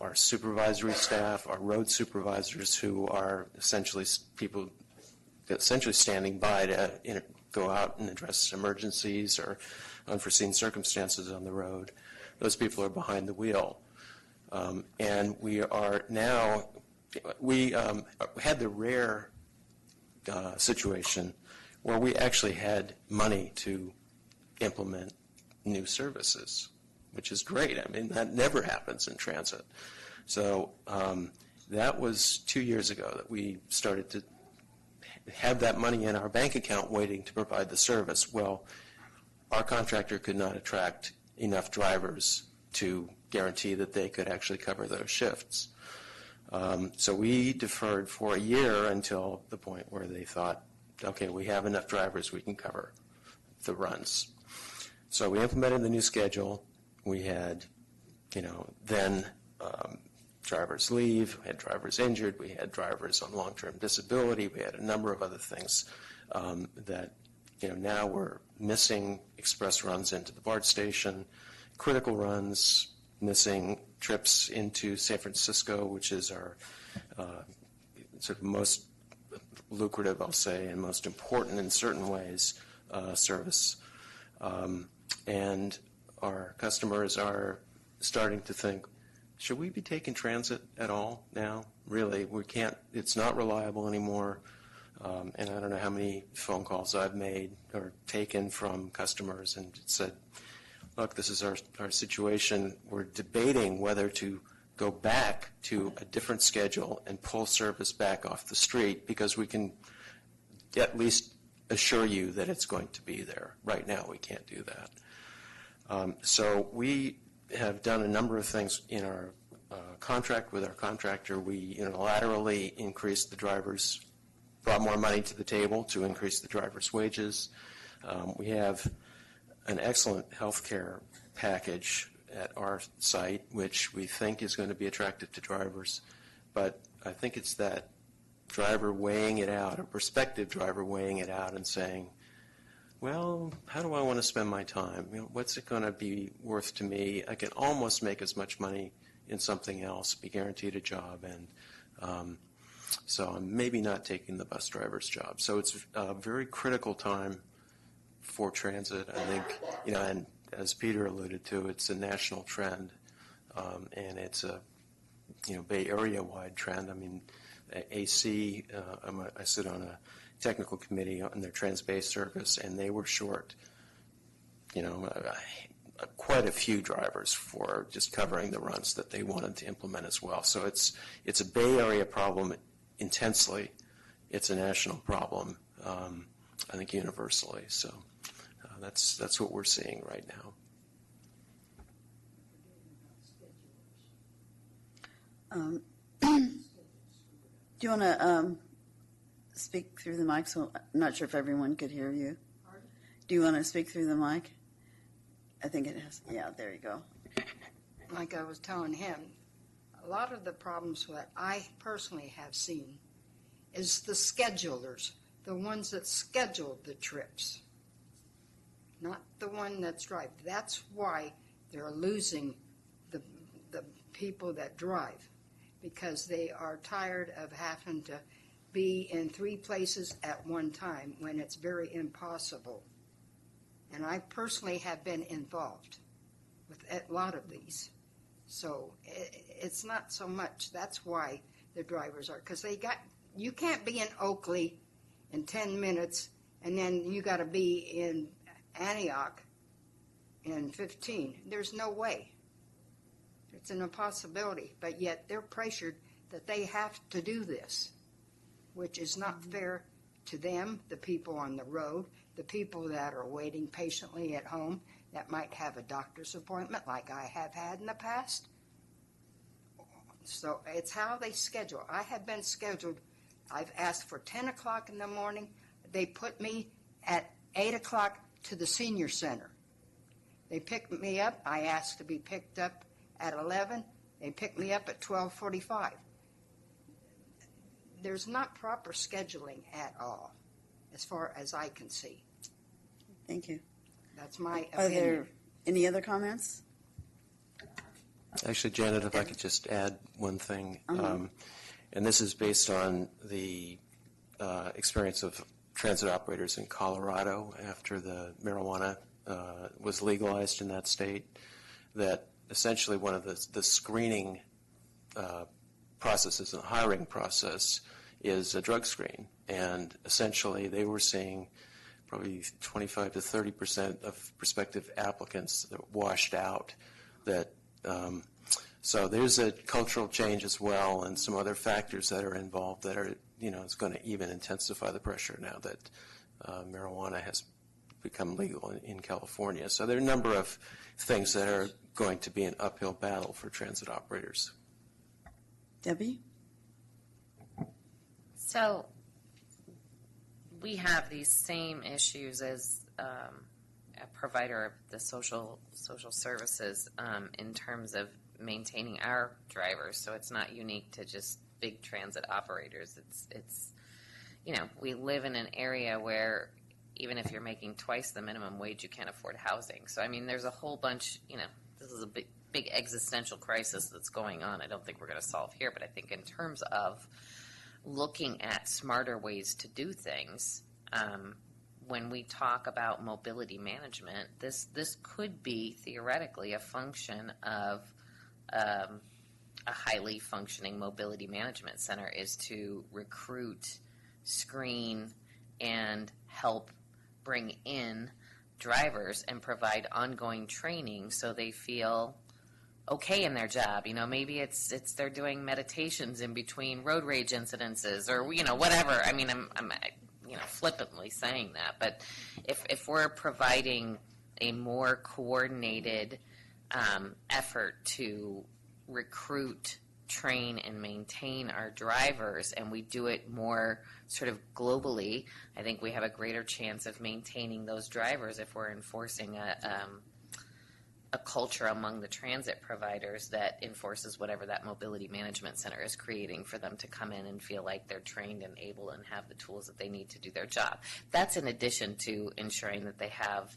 our supervisory staff, our road supervisors, who are essentially people standing by to go out and address emergencies or unforeseen circumstances on the road. Those people are behind the wheel. And we had the rare situation where we actually had money to implement new services, which is great. I mean, that never happens in transit. So that was 2 years ago that we started to have that money in our bank account waiting to provide the service. Well, our contractor could not attract enough drivers to guarantee that they could actually cover those shifts. So we deferred for a year until the point where they thought, okay, we have enough drivers, we can cover the runs. So we implemented the new schedule. We had, then drivers leave, we had drivers injured, we had drivers on long-term disability, we had a number of other things that, now we're missing express runs into the BART station, critical runs, missing trips into San Francisco, which is our sort of most lucrative, I'll say, and most important in certain ways service. And our customers are starting to think, should we be taking transit at all now? Really, we can't, it's not reliable anymore. And I don't know how many phone calls I've made or taken from customers and said, look, this is our situation. We're debating whether to go back to a different schedule and pull service back off the street because we can at least assure you that it's going to be there. Right now, we can't do that. So we have done a number of things in our contract with our contractor. We unilaterally increased the drivers, brought more money to the table to increase the drivers' wages. We have an excellent health care package at our site, which we think is going to be attractive to drivers. But I think it's that driver weighing it out, a prospective driver weighing it out and saying, well, how do I want to spend my time? What's it going to be worth to me? I can almost make as much money in something else, be guaranteed a job, and so I'm maybe not taking the bus driver's job. So it's a very critical time for transit, I think, and as Peter alluded to, it's a national trend, and it's a, Bay Area-wide trend. I mean, AC, I sit on a technical committee on their Trans-Bay service, and they were short, quite a few drivers for just covering the runs that they wanted to implement as well. So it's a Bay Area problem intensely. It's a national problem, I think, universally. So that's what we're seeing right now. Do you want to speak through the mic? So I'm not sure if everyone could hear you. Do you want to speak through the mic? I think it has. Yeah, there you go. Like I was telling him, a lot of the problems that I personally have seen is the schedulers, the ones that schedule the trips, not the one that's drive. That's why they're losing the people that drive, because they are tired of having to be in 3 places at one time when it's very impossible. And I personally have been involved with a lot of these. So it's not so much. That's why the drivers are, because you can't be in Oakley in 10 minutes and then you got to be in Antioch in 15. There's no way. It's an impossibility, but yet they're pressured that they have to do this, which is not fair to them, the people on the road, the people that are waiting patiently at home that might have a doctor's appointment like I have had in the past. So it's how they schedule. I have been scheduled. I've asked for 10 o'clock in the morning. They put me at 8 o'clock to the senior center. They picked me up. I asked to be picked up at 11. They picked me up at 12:45. There's not proper scheduling at all, as far as I can see. Thank you. That's my opinion. Are there any other comments? Actually, Janet, if I could just add one thing, and this is based on the experience of transit operators in Colorado after the marijuana was legalized in that state, that essentially one of the screening processes and the hiring process is a drug screen. And essentially they were seeing probably 25 to 30% of prospective applicants that washed out. So there's a cultural change as well and some other factors that are involved that are, it's going to even intensify the pressure now that marijuana has become legal in California. So there are a number of things that are going to be an uphill battle for transit operators. Debbie? So we have these same issues as a provider of the social services in terms of maintaining our drivers. So it's not unique to just big transit operators. It's we live in an area where even if you're making twice the minimum wage, you can't afford housing. So I mean, there's a whole bunch. This is a big existential crisis that's going on. I don't think we're going to solve here, but I think in terms of looking at smarter ways to do things, when we talk about mobility management, this could be theoretically a function of a highly functioning mobility management center is to recruit, screen, and help bring in drivers and provide ongoing training so they feel okay in their job. Maybe it's they're doing meditations in between road rage incidences or whatever. I mean, I'm flippantly saying that, but if we're providing a more coordinated effort to recruit, train, and maintain our drivers, and we do it more sort of globally, I think we have a greater chance of maintaining those drivers if we're enforcing a culture among the transit providers that enforces whatever that mobility management center is creating for them to come in and feel like they're trained and able and have the tools that they need to do their job. That's in addition to ensuring that they have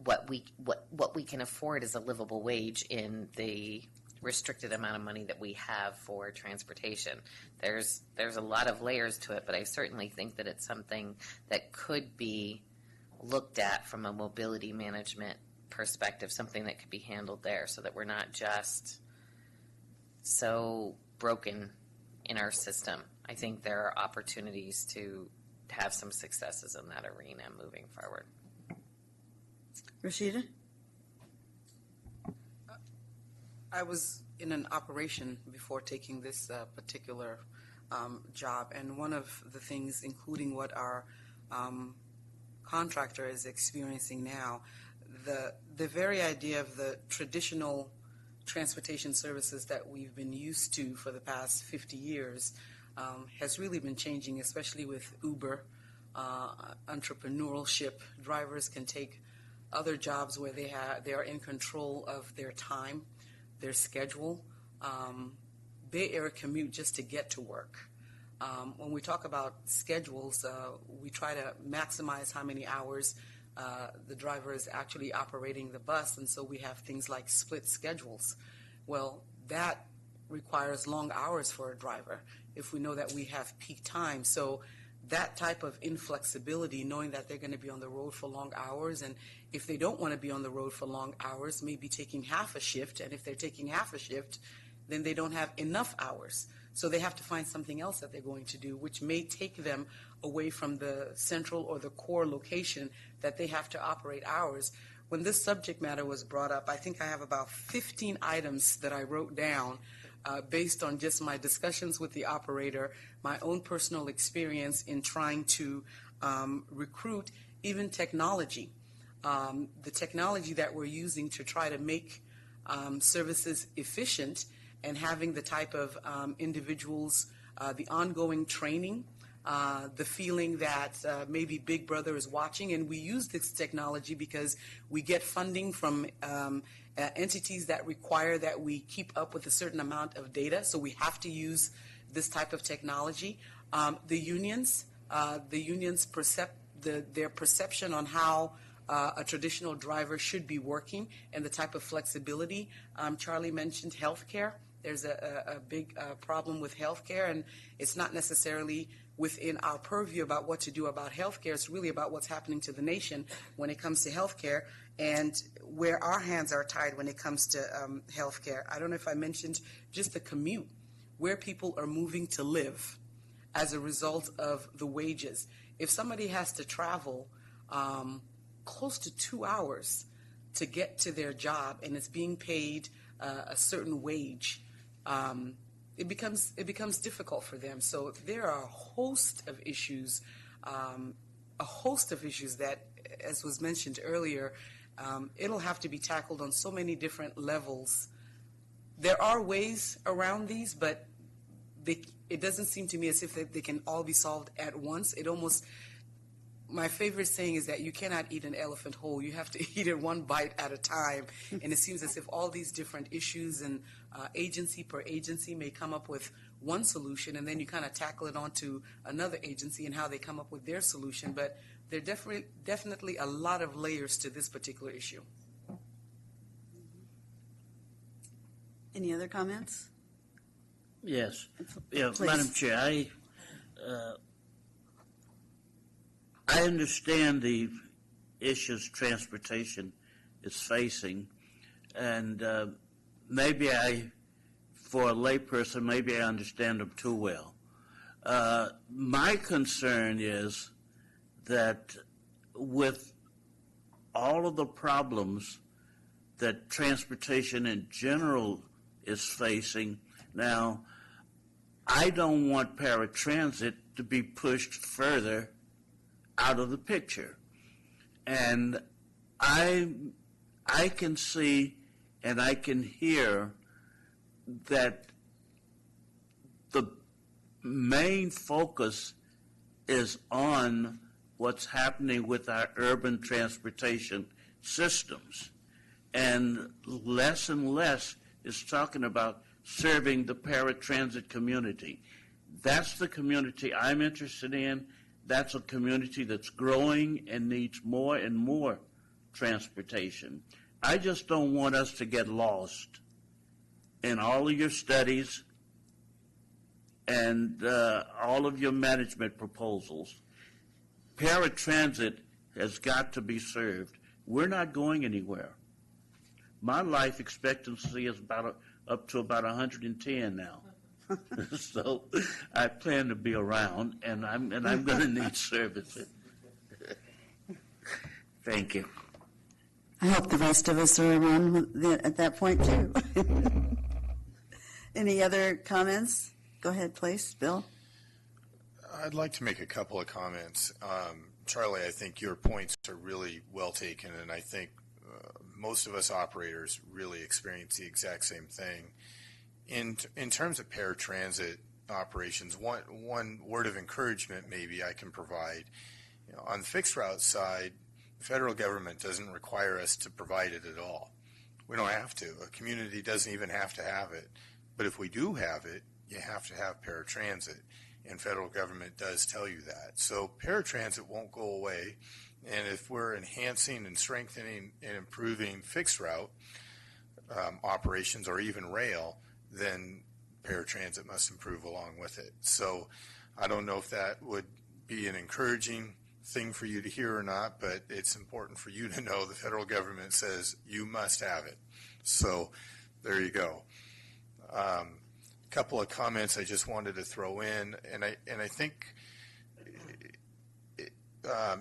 what we can afford as a livable wage in the restricted amount of money that we have for transportation. There's a lot of layers to it, but I certainly think that it's something that could be looked at from a mobility management perspective, something that could be handled there so that we're not just so broken in our system. I think there are opportunities to have some successes in that arena moving forward. Rashida? I was in an operation before taking this particular job, and one of the things, including what our contractor is experiencing now, the very idea of the traditional transportation services that we've been used to for the past 50 years has really been changing, especially with Uber, entrepreneurship. Drivers can take other jobs where they are in control of their time, their schedule. Bay Area commute just to get to work. When we talk about schedules, we try to maximize how many hours the driver is actually operating the bus, and so we have things like split schedules. Well, that requires long hours for a driver if we know that we have peak time. So that type of inflexibility, knowing that they're going to be on the road for long hours, and if they don't want to be on the road for long hours, maybe taking half a shift, and if they're taking half a shift, then they don't have enough hours. So they have to find something else that they're going to do, which may take them away from the central or the core location that they have to operate hours. When this subject matter was brought up, I think I have about 15 items that I wrote down based on just my discussions with the operator, my own personal experience in trying to recruit, even technology. The technology that we're using to try to make services efficient, and having the type of individuals, the ongoing training, the feeling that maybe Big Brother is watching. And we use this technology because we get funding from entities that require that we keep up with a certain amount of data, so we have to use this type of technology. The unions, their perception on how a traditional driver should be working and the type of flexibility. Charlie mentioned healthcare. There's a big problem with healthcare, and it's not necessarily within our purview about what to do about healthcare. It's really about what's happening to the nation when it comes to healthcare, and where our hands are tied when it comes to healthcare. I don't know if I mentioned just the commute, where people are moving to live as a result of the wages. If somebody has to travel close to 2 hours to get to their job and it's being paid a certain wage, it becomes difficult for them. So there are a host of issues that, as was mentioned earlier, it'll have to be tackled on so many different levels. There are ways around these, but it doesn't seem to me as if they can all be solved at once. It almost my favorite saying is that you cannot eat an elephant whole. You have to eat it one bite at a time. And it seems as if all these different issues and agency per agency may come up with one solution, and then you kind of tackle it onto another agency and how they come up with their solution. But there are definitely a lot of layers to this particular issue. Any other comments? Yes. Yeah, Please. Madam Chair, I understand the issues transportation is facing, and maybe for a layperson, maybe I understand them too well. My concern is that with all of the problems that transportation in general is facing now, I don't want paratransit to be pushed further out of the picture. And I can see and I can hear that the main focus is on what's happening with our urban transportation systems. And less is talking about serving the paratransit community. That's the community I'm interested in. That's a community that's growing and needs more and more transportation. I just don't want us to get lost in all of your studies and all of your management proposals. Paratransit has got to be served. We're not going anywhere. My life expectancy is up to about 110 now. So I plan to be around, and I'm going to need services. Thank you. I hope the rest of us are around at that point too. Any other comments? Go ahead, please, Bill. I'd like to make a couple of comments. Charlie, I think your points are really well taken, and I think most of us operators really experience the exact same thing. In terms of paratransit operations, one word of encouragement maybe I can provide. On the fixed route side, the federal government doesn't require us to provide it at all. We don't have to. A community doesn't even have to have it. But if we do have it, you have to have paratransit, and federal government does tell you that. So paratransit won't go away, and if we're enhancing and strengthening and improving fixed route operations or even rail, then paratransit must improve along with it. So I don't know if that would be an encouraging thing for you to hear or not, but it's important for you to know the federal government says you must have it. So there you go. Couple of comments I just wanted to throw in, and I think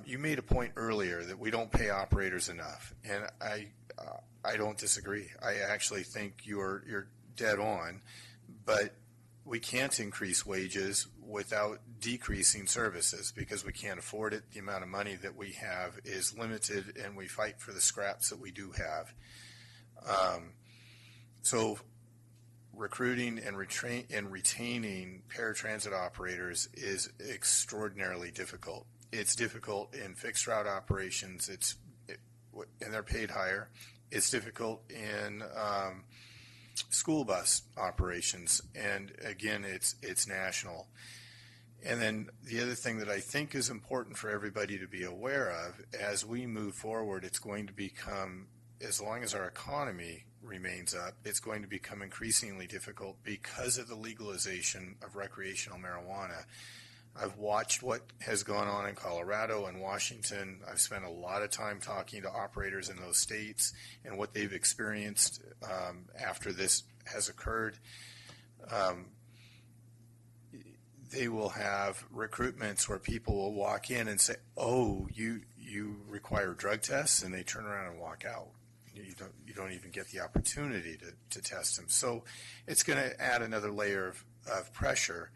you made a point earlier that we don't pay operators enough, and I don't disagree. I actually think you're dead on, but we can't increase wages without decreasing services because we can't afford it. The amount of money that we have is limited, and we fight for the scraps that we do have. So recruiting and retaining paratransit operators is extraordinarily difficult. It's difficult in fixed route operations, and they're paid higher. It's difficult in school bus operations, and again, it's national. And then the other thing that I think is important for everybody to be aware of, as we move forward, it's going to become, as long as our economy remains up, it's going to become increasingly difficult because of the legalization of recreational marijuana. I've watched what has gone on in Colorado and Washington. I've spent a lot of time talking to operators in those states and what they've experienced after this has occurred. They will have recruitments where people will walk in and say, "Oh, you require drug tests," and they turn around and walk out. You don't even get the opportunity to test them. So it's going to add another layer of pressure.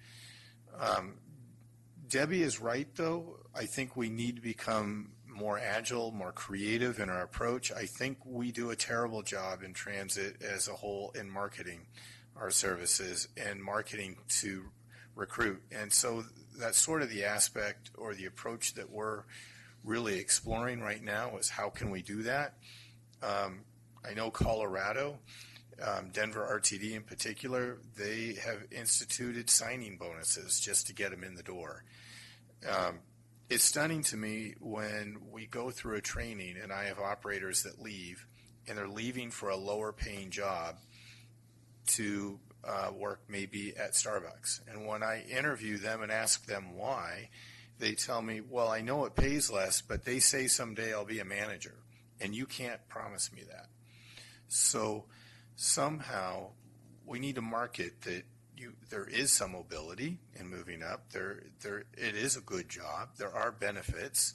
Debbie is right, though. I think we need to become more agile, more creative in our approach. I think we do a terrible job in transit as a whole in marketing our services and marketing to recruit. And so that's sort of the aspect or the approach that we're really exploring right now is how can we do that. I know Colorado, Denver RTD in particular, they have instituted signing bonuses just to get them in the door. It's stunning to me when we go through a training and I have operators that leave and they're leaving for a lower paying job to work maybe at Starbucks. And when I interview them and ask them why, they tell me, well, I know it pays less, but they say someday I'll be a manager, and you can't promise me that. So somehow we need to market that there is some mobility in moving up. It is a good job. There are benefits,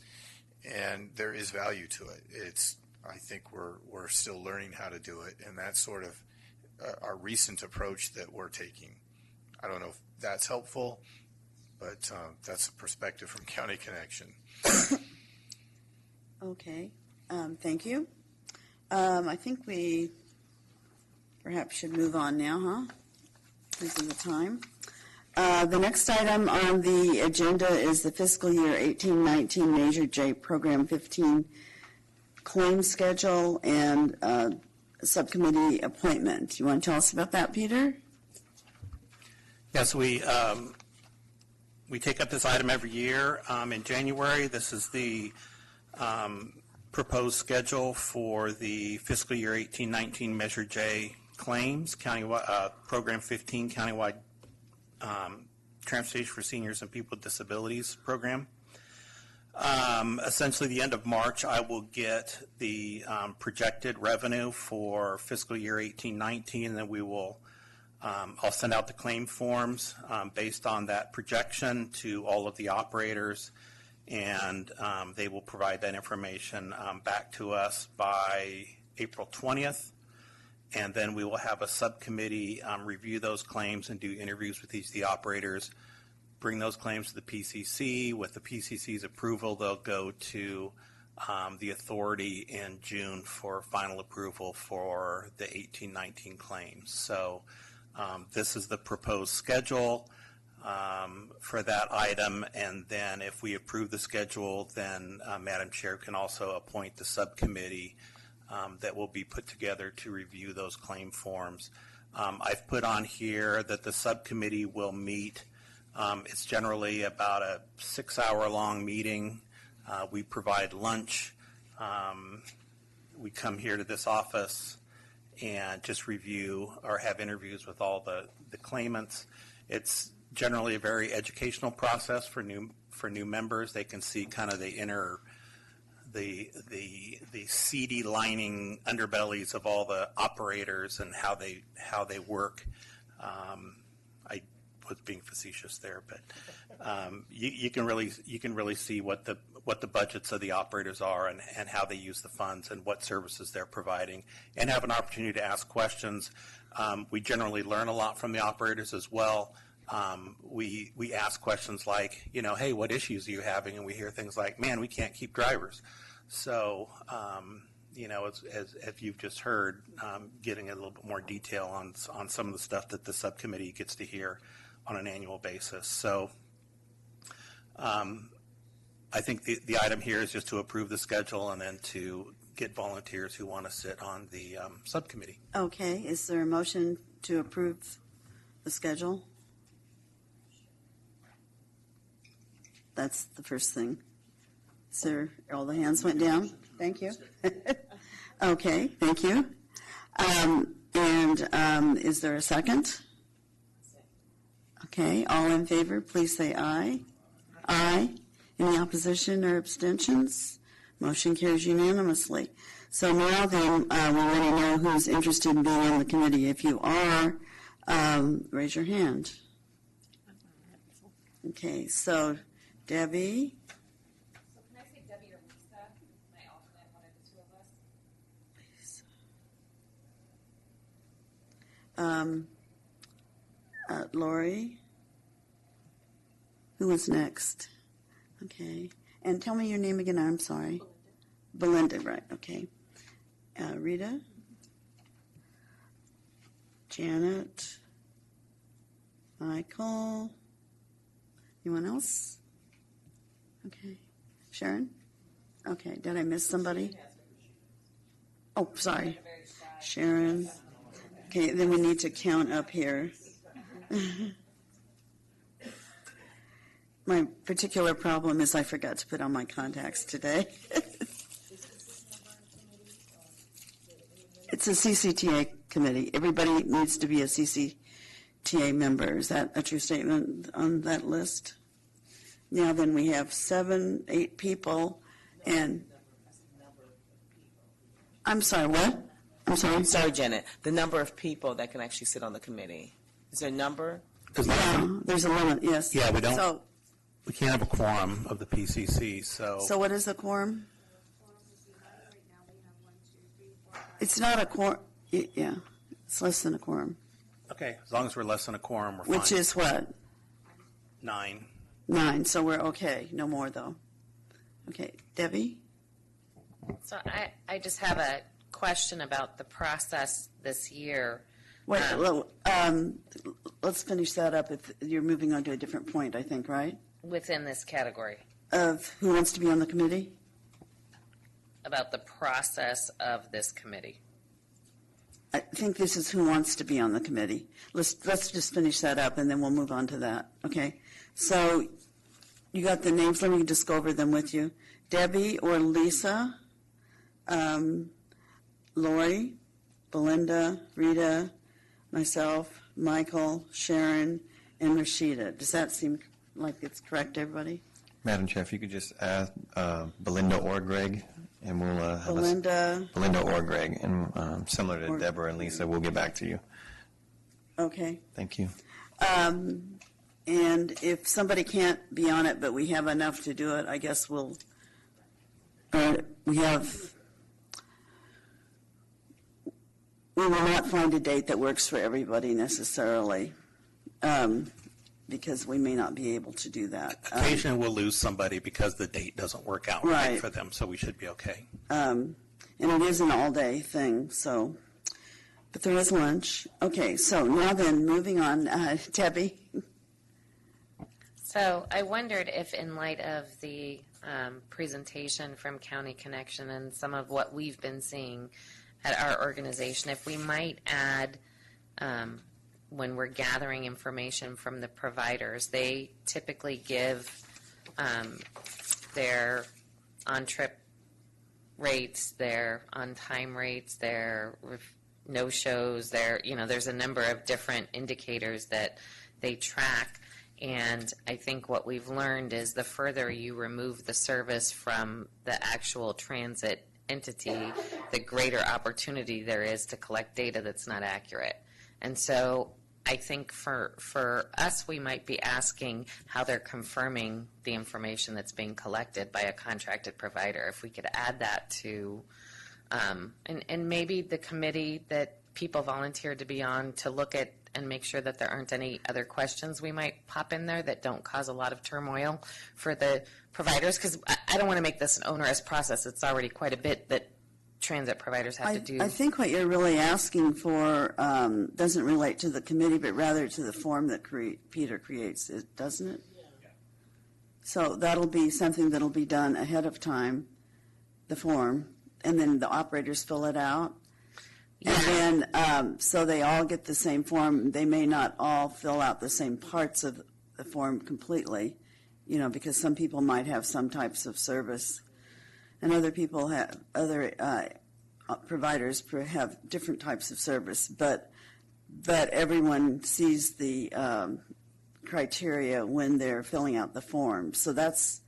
and there is value to it. I think we're still learning how to do it, and that's sort of our recent approach that we're taking. I don't know if that's helpful, but that's a perspective from County Connection. Okay, thank you. I think we perhaps should move on now, huh? Because of the time. The next item on the agenda is the fiscal year 18-19 Measure J Program 15 claim schedule and subcommittee appointment. You want to tell us about that, Peter? Yes, we take up this item every year. In January, this is the proposed schedule for the fiscal year 18-19 Measure J claims, countywide, Program 15 countywide transportation for seniors and people with disabilities program. Essentially, the end of March, I will get the projected revenue for fiscal year 18-19, and then we will I'll send out the claim forms based on that projection to all of the operators, and they will provide that information back to us by April 20th. And then we will have a subcommittee review those claims and do interviews with each of the operators, bring those claims to the PCC. With the PCC's approval, they'll go to the authority in June for final approval for the 18-19 claims. So this is the proposed schedule for that item, and then if we approve the schedule, then Madam Chair can also appoint the subcommittee that will be put together to review those claim forms. I've put on here that the subcommittee will meet. It's generally about a 6-hour-long meeting. We provide lunch. We come here to this office and just review or have interviews with all the claimants. It's generally a very educational process for new members. They can see kind of the seedy lining underbellies of all the operators and how they work. I was being facetious there, but you can really see what the budgets of the operators are and how they use the funds and what services they're providing, and have an opportunity to ask questions. We generally learn a lot from the operators as well. We ask questions like, hey, what issues are you having? And we hear things like, man, we can't keep drivers. So, as you've just heard, getting a little bit more detail on some of the stuff that the subcommittee gets to hear on an annual basis. So, I think the item here is just to approve the schedule and then to get volunteers who want to sit on the subcommittee. Okay, is there a motion to approve the schedule? That's the first thing. Sir, all the hands went down. Thank you. Okay, thank you. And is there a second? Okay, all in favor, please say aye. Aye. Any opposition or abstentions? Motion carries unanimously. So now then, we want to know who's interested in being on the committee. If you are, raise your hand. Okay, so Debbie. So can I say Debbie or Lisa? Can I alternate one of the two of us? Lori. Who was next? Okay. And tell me your name again. I'm sorry. Belinda, right. Okay. Rita. Janet. Michael. Anyone else? Okay. Sharon? Okay, did I miss somebody? Oh, sorry. Sharon. Okay, then we need to count up here. My particular problem is I forgot to put on my contacts today. It's a CCTA committee. Everybody needs to be a CCTA member. Is that a true statement on that list? Now then we have 7, 8 people, and I'm sorry, what? I'm sorry? I'm sorry, Janet. The number of people that can actually sit on the committee. Is there a number? Yeah, there's a limit, yes. Yeah, we don't. So, We can't have a quorum of the PCC, so what is the quorum? It's not a quorum, yeah, it's less than a quorum. Okay, as long as we're less than a quorum, we're fine. Which is what? 9. 9, so we're okay, no more though. Okay, Debbie? So I just have a question about the process this year. Wait, let's finish that up. If you're moving on to a different point, I think, right? Within this category, Of who wants to be on the committee? about the process of this committee. I think this is who wants to be on the committee. Let's just finish that up, and then we'll move on to that, okay? So you got the names. Let me just go over them with you. Debbie or Lisa, Lori, Belinda, Rita, myself, Michael, Sharon, and Rashida. Does that seem like it's correct, everybody? Madam Chair, if you could just add Belinda or Greg, and we'll have Belinda or Greg, and similar to Deborah and Lisa, we'll get back to you. Okay. Thank you. And if somebody can't be on it, but we have enough to do it, I guess we will not find a date that works for everybody necessarily, because we may not be able to do that. Occasionally we'll lose somebody because the date doesn't work out right Right. for them, so we should be okay. And it is an all-day thing, so, but there is lunch. Okay, so now then, moving on, Debbie? So I wondered if, in light of the presentation from County Connection and some of what we've been seeing at our organization, if we might add, when we're gathering information from the providers, they typically give their on-trip rates, their on-time rates, their no-shows, there's a number of different indicators that they track. And I think what we've learned is the further you remove the service from the actual transit entity, the greater opportunity there is to collect data that's not accurate. And so I think for us, we might be asking how they're confirming the information that's being collected by a contracted provider. If we could add that to, and maybe the committee that people volunteered to be on to look at and make sure that there aren't any other questions we might pop in there that don't cause a lot of turmoil for the providers, because I don't want to make this an onerous process. It's already quite a bit that transit providers have to do. I think what you're really asking for doesn't relate to the committee, but rather to the form that Peter creates, doesn't it? Yeah. So that'll be something that'll be done ahead of time, the form, and then the operators fill it out. Yeah. And then, so they all get the same form. They may not all fill out the same parts of the form completely, because some people might have some types of service, and other people have providers have different types of service. But everyone sees the criteria when they're filling out the form. So that's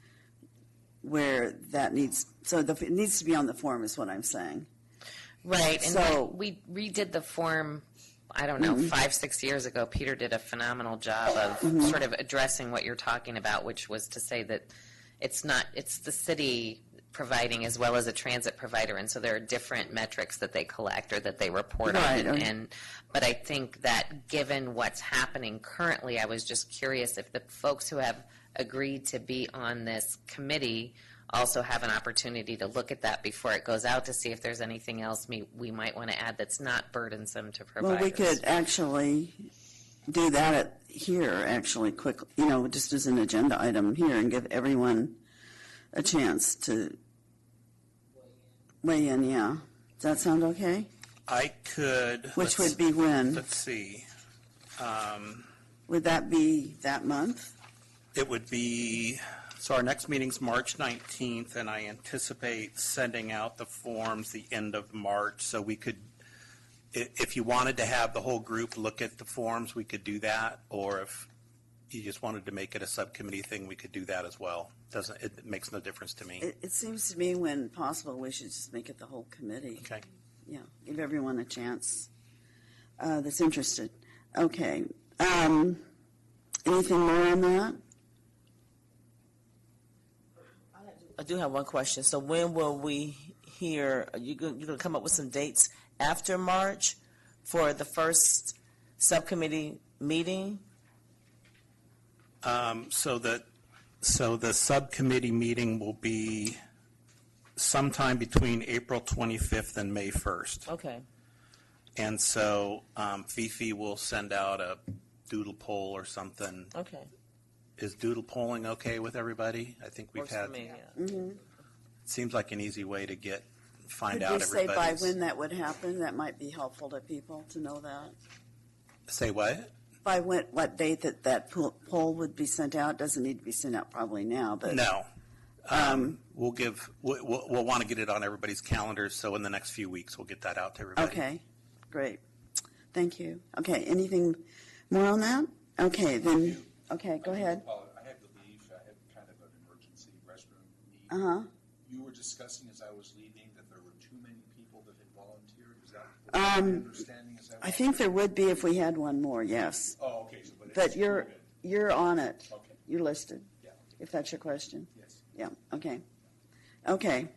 where that needs. So it needs to be on the form, is what I'm saying. Right, and so, we redid the form, I don't know, 5-6 years ago. Peter did a phenomenal job of sort of addressing what you're talking about, which was to say that it's the city providing as well as a transit provider, and so there are different metrics that they collect or that they report on. But I think that given what's happening currently, I was just curious if the folks who have agreed to be on this committee also have an opportunity to look at that before it goes out to see if there's anything else we might want to add that's not burdensome to providers. Well, we could actually do that here, quickly, just as an agenda item here, and give everyone a chance to weigh in, yeah. Does that sound okay? I could. Which would be when? Let's see. Would that be that month? It would be, so our next meeting's March 19th, and I anticipate sending out the forms the end of March, so we could, if you wanted to have the whole group look at the forms, we could do that, or if you just wanted to make it a subcommittee thing, we could do that as well. It makes no difference to me. It seems to me when possible, we should just make it the whole committee. Okay. Yeah, give everyone a chance that's interested. Okay. Anything more on that? I do have one question. So when will we hear, you're going to come up with some dates after March for the first subcommittee meeting? So the subcommittee meeting will be sometime between April 25th and May 1st. Okay. And so Fifi will send out a doodle poll or something. Okay. Is doodle polling okay with everybody? I think we've Works had. for me, yeah. Mm-hmm. It seems like an easy way to find Could out we say everybody's. by when that would happen? That might be helpful to people to know that. Say what? By what date that poll would be sent out? Doesn't need to be sent out probably now, but No. We'll want to get it on everybody's calendars, so in the next few weeks, we'll get that out to everybody. Okay, great. Thank you. Okay, anything more on that? Okay, then, okay, go ahead. I had to leave. I had kind of an emergency restroom need. Uh-huh. You were discussing as I was leaving that there were too many people that had volunteered. Is that my understanding? Is that I think there would be if we had one more, yes. Oh, okay. So, But you're on it. Okay. You're listed. Yeah. If that's your question. Yes. Yeah, okay. Okay.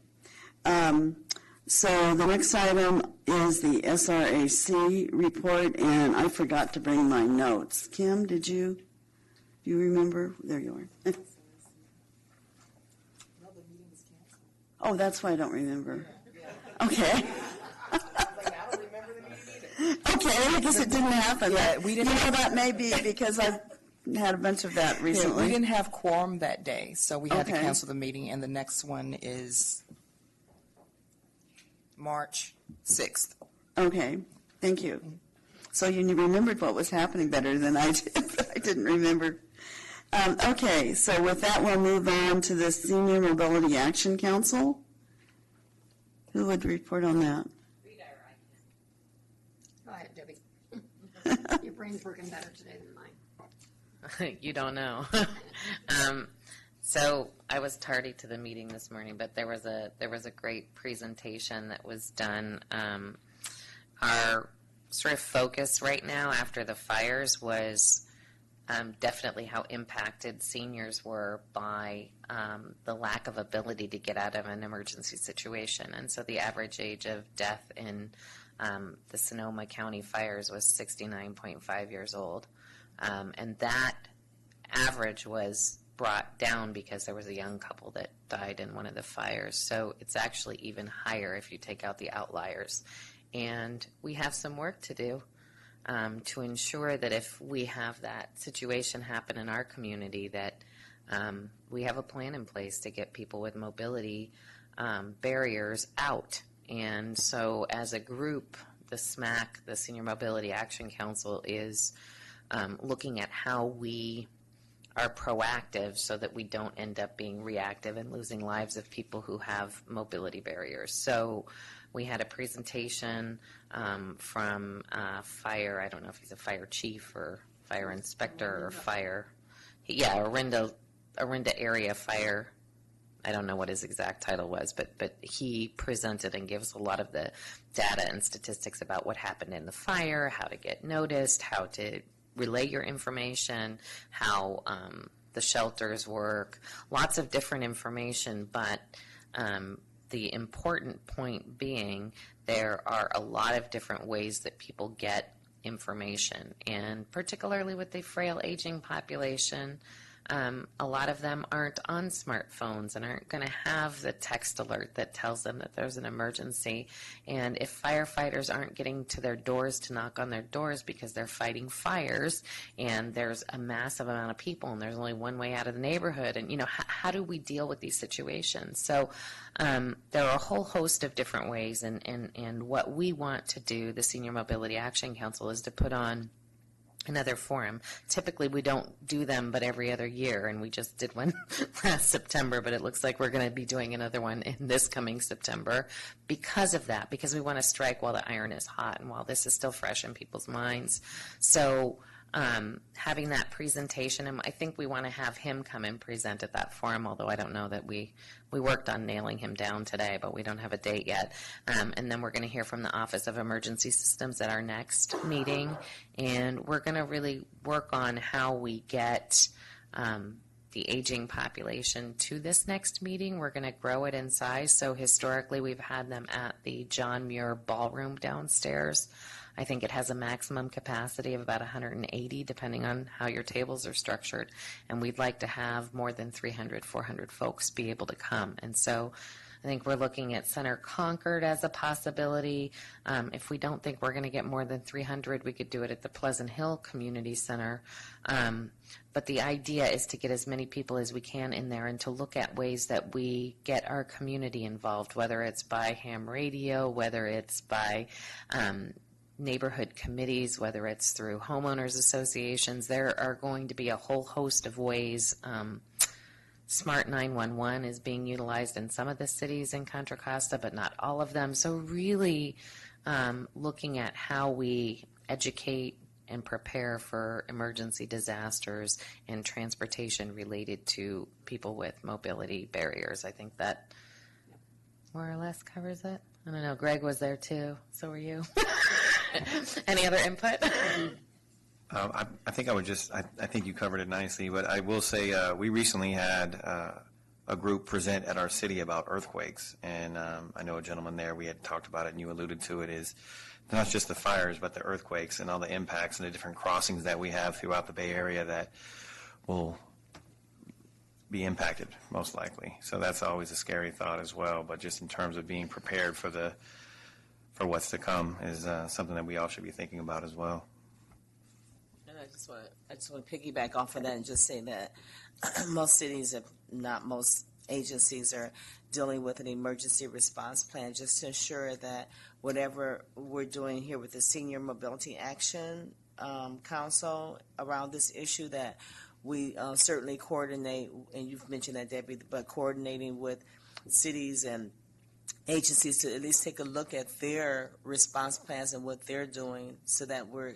So the next item is the SRAC report, and I forgot to bring my notes. Kim, do you remember? There you are. Oh, that's why I don't remember. Okay. Okay, I guess it didn't happen. Yeah, we didn't. That may be because I've had a bunch of that recently. Yeah, we didn't have quorum that day, so we had to Okay. cancel the meeting, and the next one is March 6th. Okay, thank you. So you remembered what was happening better than I did, but I didn't remember. Okay, so with that, we'll move on to the Senior Mobility Action Council. Who would report on that? Go ahead, Debbie. Your brain's working better today than mine. You don't know. So I was tardy to the meeting this morning, but there was a great presentation that was done. Our sort of focus right now after the fires was definitely how impacted seniors were by the lack of ability to get out of an emergency situation. And so the average age of death in the Sonoma County fires was 69.5 years old. And that average was brought down because there was a young couple that died in one of the fires. So it's actually even higher if you take out the outliers. And we have some work to do to ensure that if we have that situation happen in our community, that we have a plan in place to get people with mobility barriers out. And so as a group, the SMAC, the Senior Mobility Action Council, is looking at how we are proactive so that we don't end up being reactive and losing lives of people who have mobility barriers. So we had a presentation from fire, I don't know if he's a fire chief or fire inspector or fire, Orinda area fire. I don't know what his exact title was, but he presented and gives a lot of the data and statistics about what happened in the fire, how to get noticed, how to relay your information, how the shelters work, lots of different information, but the important point being there are a lot of different ways that people get information, and particularly with the frail aging population, A lot of them aren't on smartphones and aren't going to have the text alert that tells them that there's an emergency. And if firefighters aren't getting to their doors to knock on their doors because they're fighting fires and there's a massive amount of people and there's only one way out of the neighborhood, and how do we deal with these situations? So there are a whole host of different ways, and what we want to do, the Senior Mobility Action Council, is to put on another forum. Typically, we don't do them but every other year, and we just did one last September, but it looks like we're going to be doing another one in this coming September because of that, because we want to strike while the iron is hot and while this is still fresh in people's minds. So having that presentation, and I think we want to have him come and present at that forum, although I don't know that we worked on nailing him down today, but we don't have a date yet. And then we're going to hear from the Office of Emergency Systems at our next meeting, and we're going to really work on how we get the aging population to this next meeting. We're going to grow it in size. So historically, we've had them at the John Muir Ballroom downstairs. I think it has a maximum capacity of about 180, depending on how your tables are structured. And we'd like to have more than 300, 400 folks be able to come. And so I think we're looking at Center Concord as a possibility. If we don't think we're going to get more than 300, we could do it at the Pleasant Hill Community Center. But the idea is to get as many people as we can in there and to look at ways that we get our community involved, whether it's by ham radio, whether it's by neighborhood committees, whether it's through homeowners associations. There are going to be a whole host of ways. Smart 911 is being utilized in some of the cities in Contra Costa, but not all of them. So really looking at how we educate and prepare for emergency disasters and transportation related to people with mobility barriers. I think that more or less covers it. I don't know. Greg was there too. So were you. Any other input? I think I think you covered it nicely, but I will say we recently had a group present at our city about earthquakes, and I know a gentleman there, we had talked about it, and you alluded to it, is not just the fires, but the earthquakes and all the impacts and the different crossings that we have throughout the Bay Area that will be impacted, most likely. So that's always a scary thought as well, but just in terms of being prepared for what's to come is something that we all should be thinking about as well. And I just want to piggyback off of that and just say that most cities, if not most agencies, are dealing with an emergency response plan just to ensure that whatever we're doing here with the Senior Mobility Action Council around this issue, that we certainly coordinate, and you've mentioned that, Debbie, but coordinating with cities and agencies to at least take a look at their response plans and what they're doing so that we're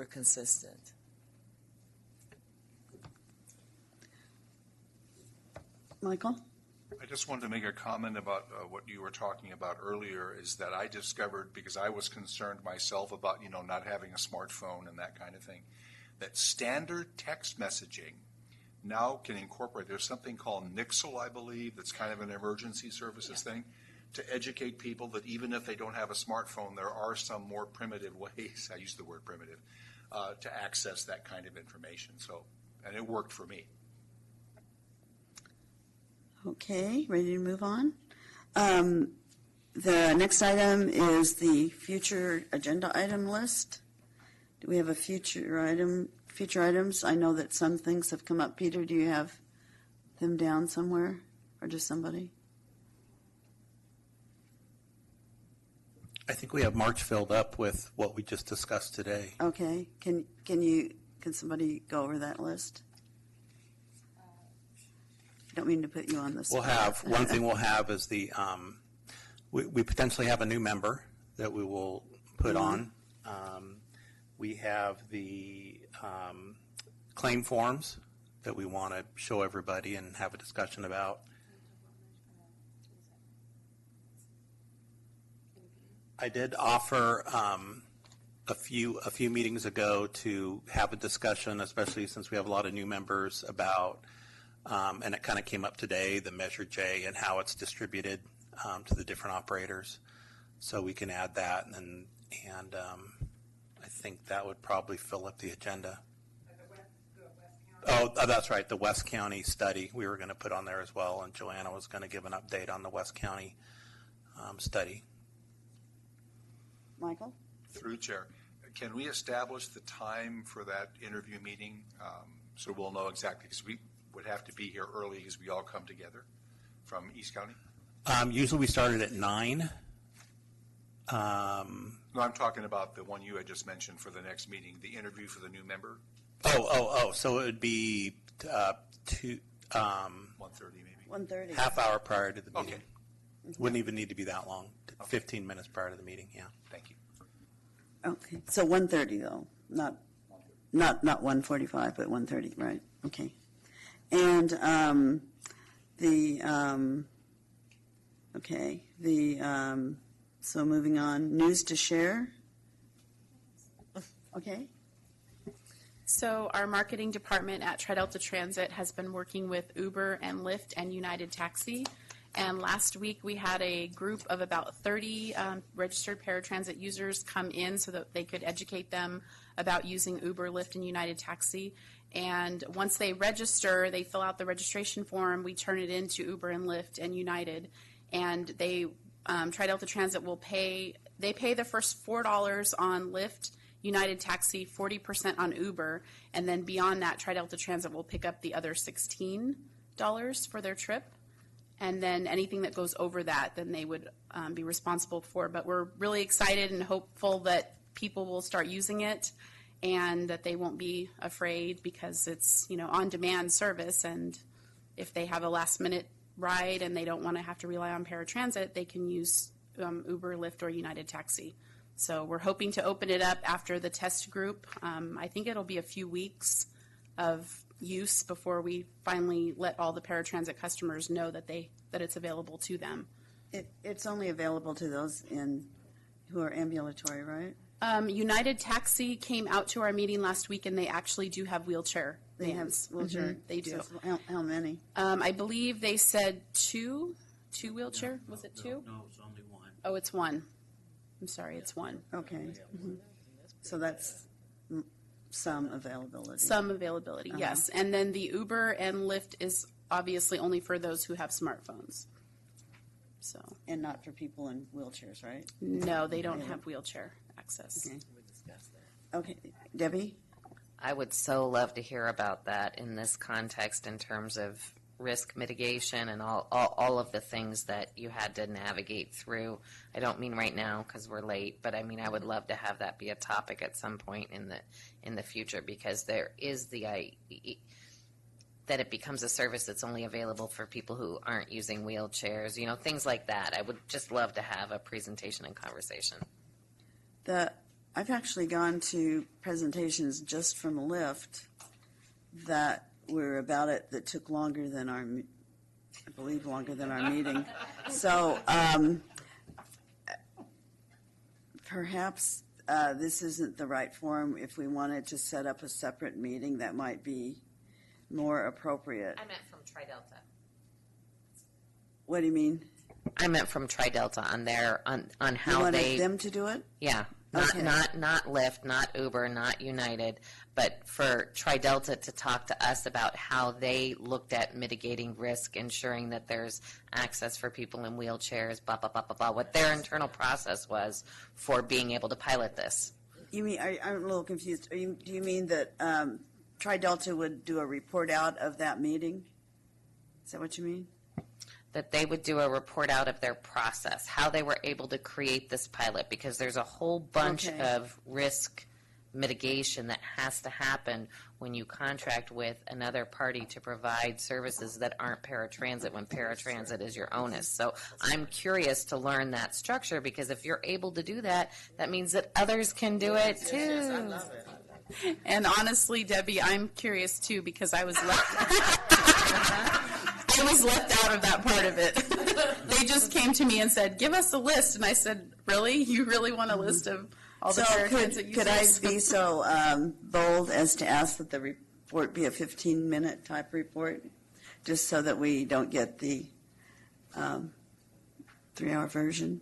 consistent. Michael? I just wanted to make a comment about what you were talking about earlier, is that I discovered, because I was concerned myself about, not having a smartphone and that kind of thing, that standard text messaging now can incorporate, there's something called Nixle, I believe, that's kind of an emergency services thing, to educate people that even if they don't have a smartphone, there are some more primitive ways, I use the word primitive, to access that kind of information. So, and it worked for me. Okay, ready to move on? The next item is the future agenda item list. Do we have a future items? I know that some things have come up. Peter, do you have them down somewhere, or just somebody? I think we have March filled up with what we just discussed today. Okay, can somebody go over that list? I don't mean to put you on the spot. One thing we'll have is we potentially have a new member that we will put on. We have the claim forms that we want to show everybody and have a discussion about. I did offer a few meetings ago to have a discussion, especially since we have a lot of new members, about, and it kind of came up today, the Measure J and how it's distributed to the different operators. So we can add that, and I think that would probably fill up the agenda. That's right, the West County study we were going to put on there as well, and Joanna was going to give an update on the West County study. Michael? Through the chair, can we establish the time for that interview meeting so we'll know exactly, because we would have to be here early as we all come together from East County? Usually we started at 9. No, I'm talking about the one you had just mentioned for the next meeting, the interview for the new member. So it would be 1:30 maybe. 1:30. Half hour prior to the meeting. Okay. Wouldn't even need to be that long. 15 minutes prior to the meeting. Yeah. Thank you. Okay, so 1:30 though, not 1:45, but 1:30, right? Okay. And so moving on, news to share. Okay. So our marketing department at Tri-Delta Transit has been working with Uber and Lyft and United Taxi. And last week we had a group of about 30 registered paratransit users come in so that they could educate them about using Uber, Lyft, and United Taxi. And once they register, they fill out the registration form. We turn it into Uber and Lyft and United. And they, Tri-Delta Transit will pay, they pay the first $4 on Lyft, United Taxi, 40% on Uber. And then beyond that, Tri-Delta Transit will pick up the other $16 for their trip. And then anything that goes over that, then they would be responsible for. But we're really excited and hopeful that people will start using it and that they won't be afraid because it's, on-demand service. And if they have a last-minute ride and they don't want to have to rely on paratransit, they can use Uber, Lyft, or United Taxi. So we're hoping to open it up after the test group. I think it'll be a few weeks of use before we finally let all the paratransit customers know that it's available to them. It's only available to those who are ambulatory, right? United Taxi came out to our meeting last week, and they actually do have wheelchair They have vans. wheelchair. They do. So how many? I believe they said two wheelchair. Was it two? No, it's only one. Oh, it's one. I'm sorry, it's one. Okay. So that's some availability. Some availability, yes. And then the Uber and Lyft is obviously only for those who have smartphones. So. And not for people in wheelchairs, right? No, they don't have wheelchair access. Okay. Okay, Debbie? I would so love to hear about that in this context in terms of risk mitigation and all of the things that you had to navigate through. I don't mean right now because we're late, but I mean I would love to have that be a topic at some point in the future, because there is that it becomes a service that's only available for people who aren't using wheelchairs, things like that. I would just love to have a presentation and conversation. I've actually gone to presentations just from Lyft that were about it that took longer than our meeting. So perhaps this isn't the right forum. If we wanted to set up a separate meeting, that might be more appropriate. I meant from Tri-Delta. What do you mean? I meant from Tri-Delta on how you wanted they them to do it? Yeah. Okay. Not Lyft, not Uber, not United, but for Tri-Delta to talk to us about how they looked at mitigating risk, ensuring that there's access for people in wheelchairs, blah, blah, blah, blah, blah, what their internal process was for being able to pilot this. You mean, I'm a little confused. Do you mean that Tri-Delta would do a report out of that meeting? Is that what you mean? That they would do a report out of their process, how they were able to create this pilot, because there's a whole bunch of risk mitigation that has to happen when you contract with another party to provide services that aren't paratransit when paratransit is your onus. So I'm curious to learn that structure, because if you're able to do that, that means that others can do it too. Yes, I love it. And honestly, Debbie, I'm curious too, because I was left out of that part of it. They just came to me and said, give us a list. And I said, really? You really want a list of all the paratransit users? Could I be so bold as to ask that the report be a 15-minute type report, just so that we don't get the 3-hour version?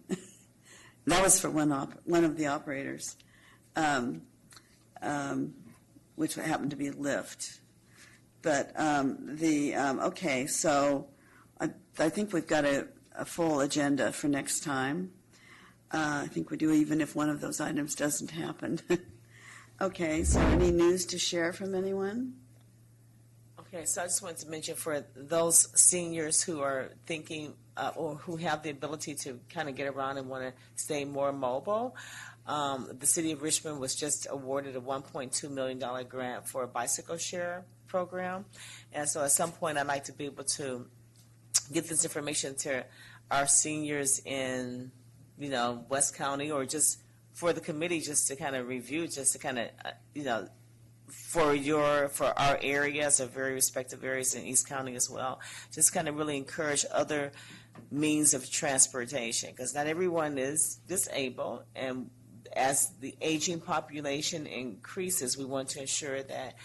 That was for one of the operators, which happened to be Lyft. But okay, so I think we've got a full agenda for next time. I think we do, even if one of those items doesn't happen. Okay, so any news to share from anyone? Okay, so I just wanted to mention for those seniors who are thinking or who have the ability to kind of get around and want to stay more mobile, the city of Richmond was just awarded a $1.2 million grant for a bicycle share program. And so at some point, I'd like to be able to get this information to our seniors in, West County, or just for the committee, just to kind of review, just to kind of, for our areas, our very respective areas in East County as well, just kind of really encourage other means of transportation, because not everyone is disabled, and as the aging population increases, we want to ensure that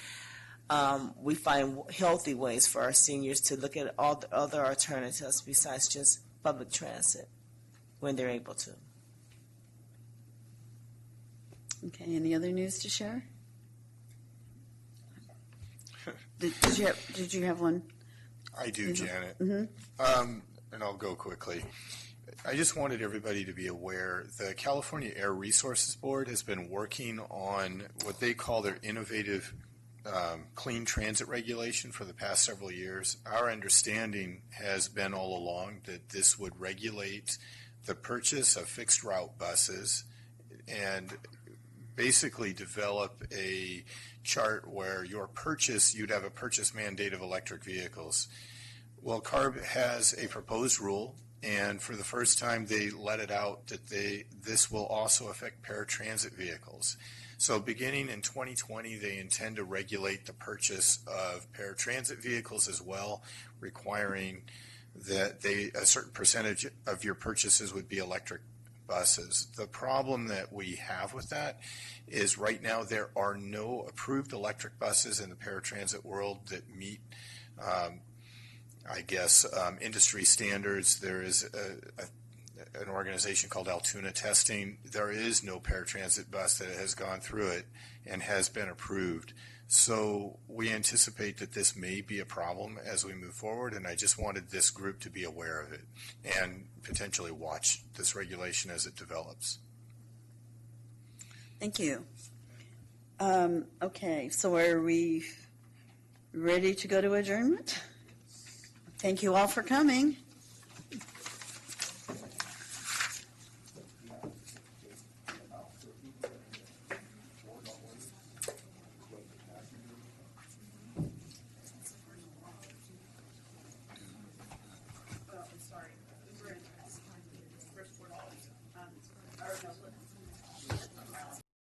we find healthy ways for our seniors to look at all the other alternatives besides just public transit when they're able to. Okay, any other news to share? Did you have one? I do, Janet. Mm-hmm. And I'll go quickly. I just wanted everybody to be aware the California Air Resources Board has been working on what they call their innovative clean transit regulation for the past several years. Our understanding has been all along that this would regulate the purchase of fixed route buses and basically develop a chart where you'd have a purchase mandate of electric vehicles. Well, CARB has a proposed rule, and for the first time they let it out that this will also affect paratransit vehicles. So beginning in 2020, they intend to regulate the purchase of paratransit vehicles as well, requiring that a certain percentage of your purchases would be electric buses. The problem that we have with that is right now there are no approved electric buses in the paratransit world that meet industry standards. There is an organization called Altoona Testing. There is no paratransit bus that has gone through it and has been approved. So we anticipate that this may be a problem as we move forward, and I just wanted this group to be aware of it and potentially watch this regulation as it develops. Thank you. Okay, so are we ready to go to adjournment? Thank you all for coming.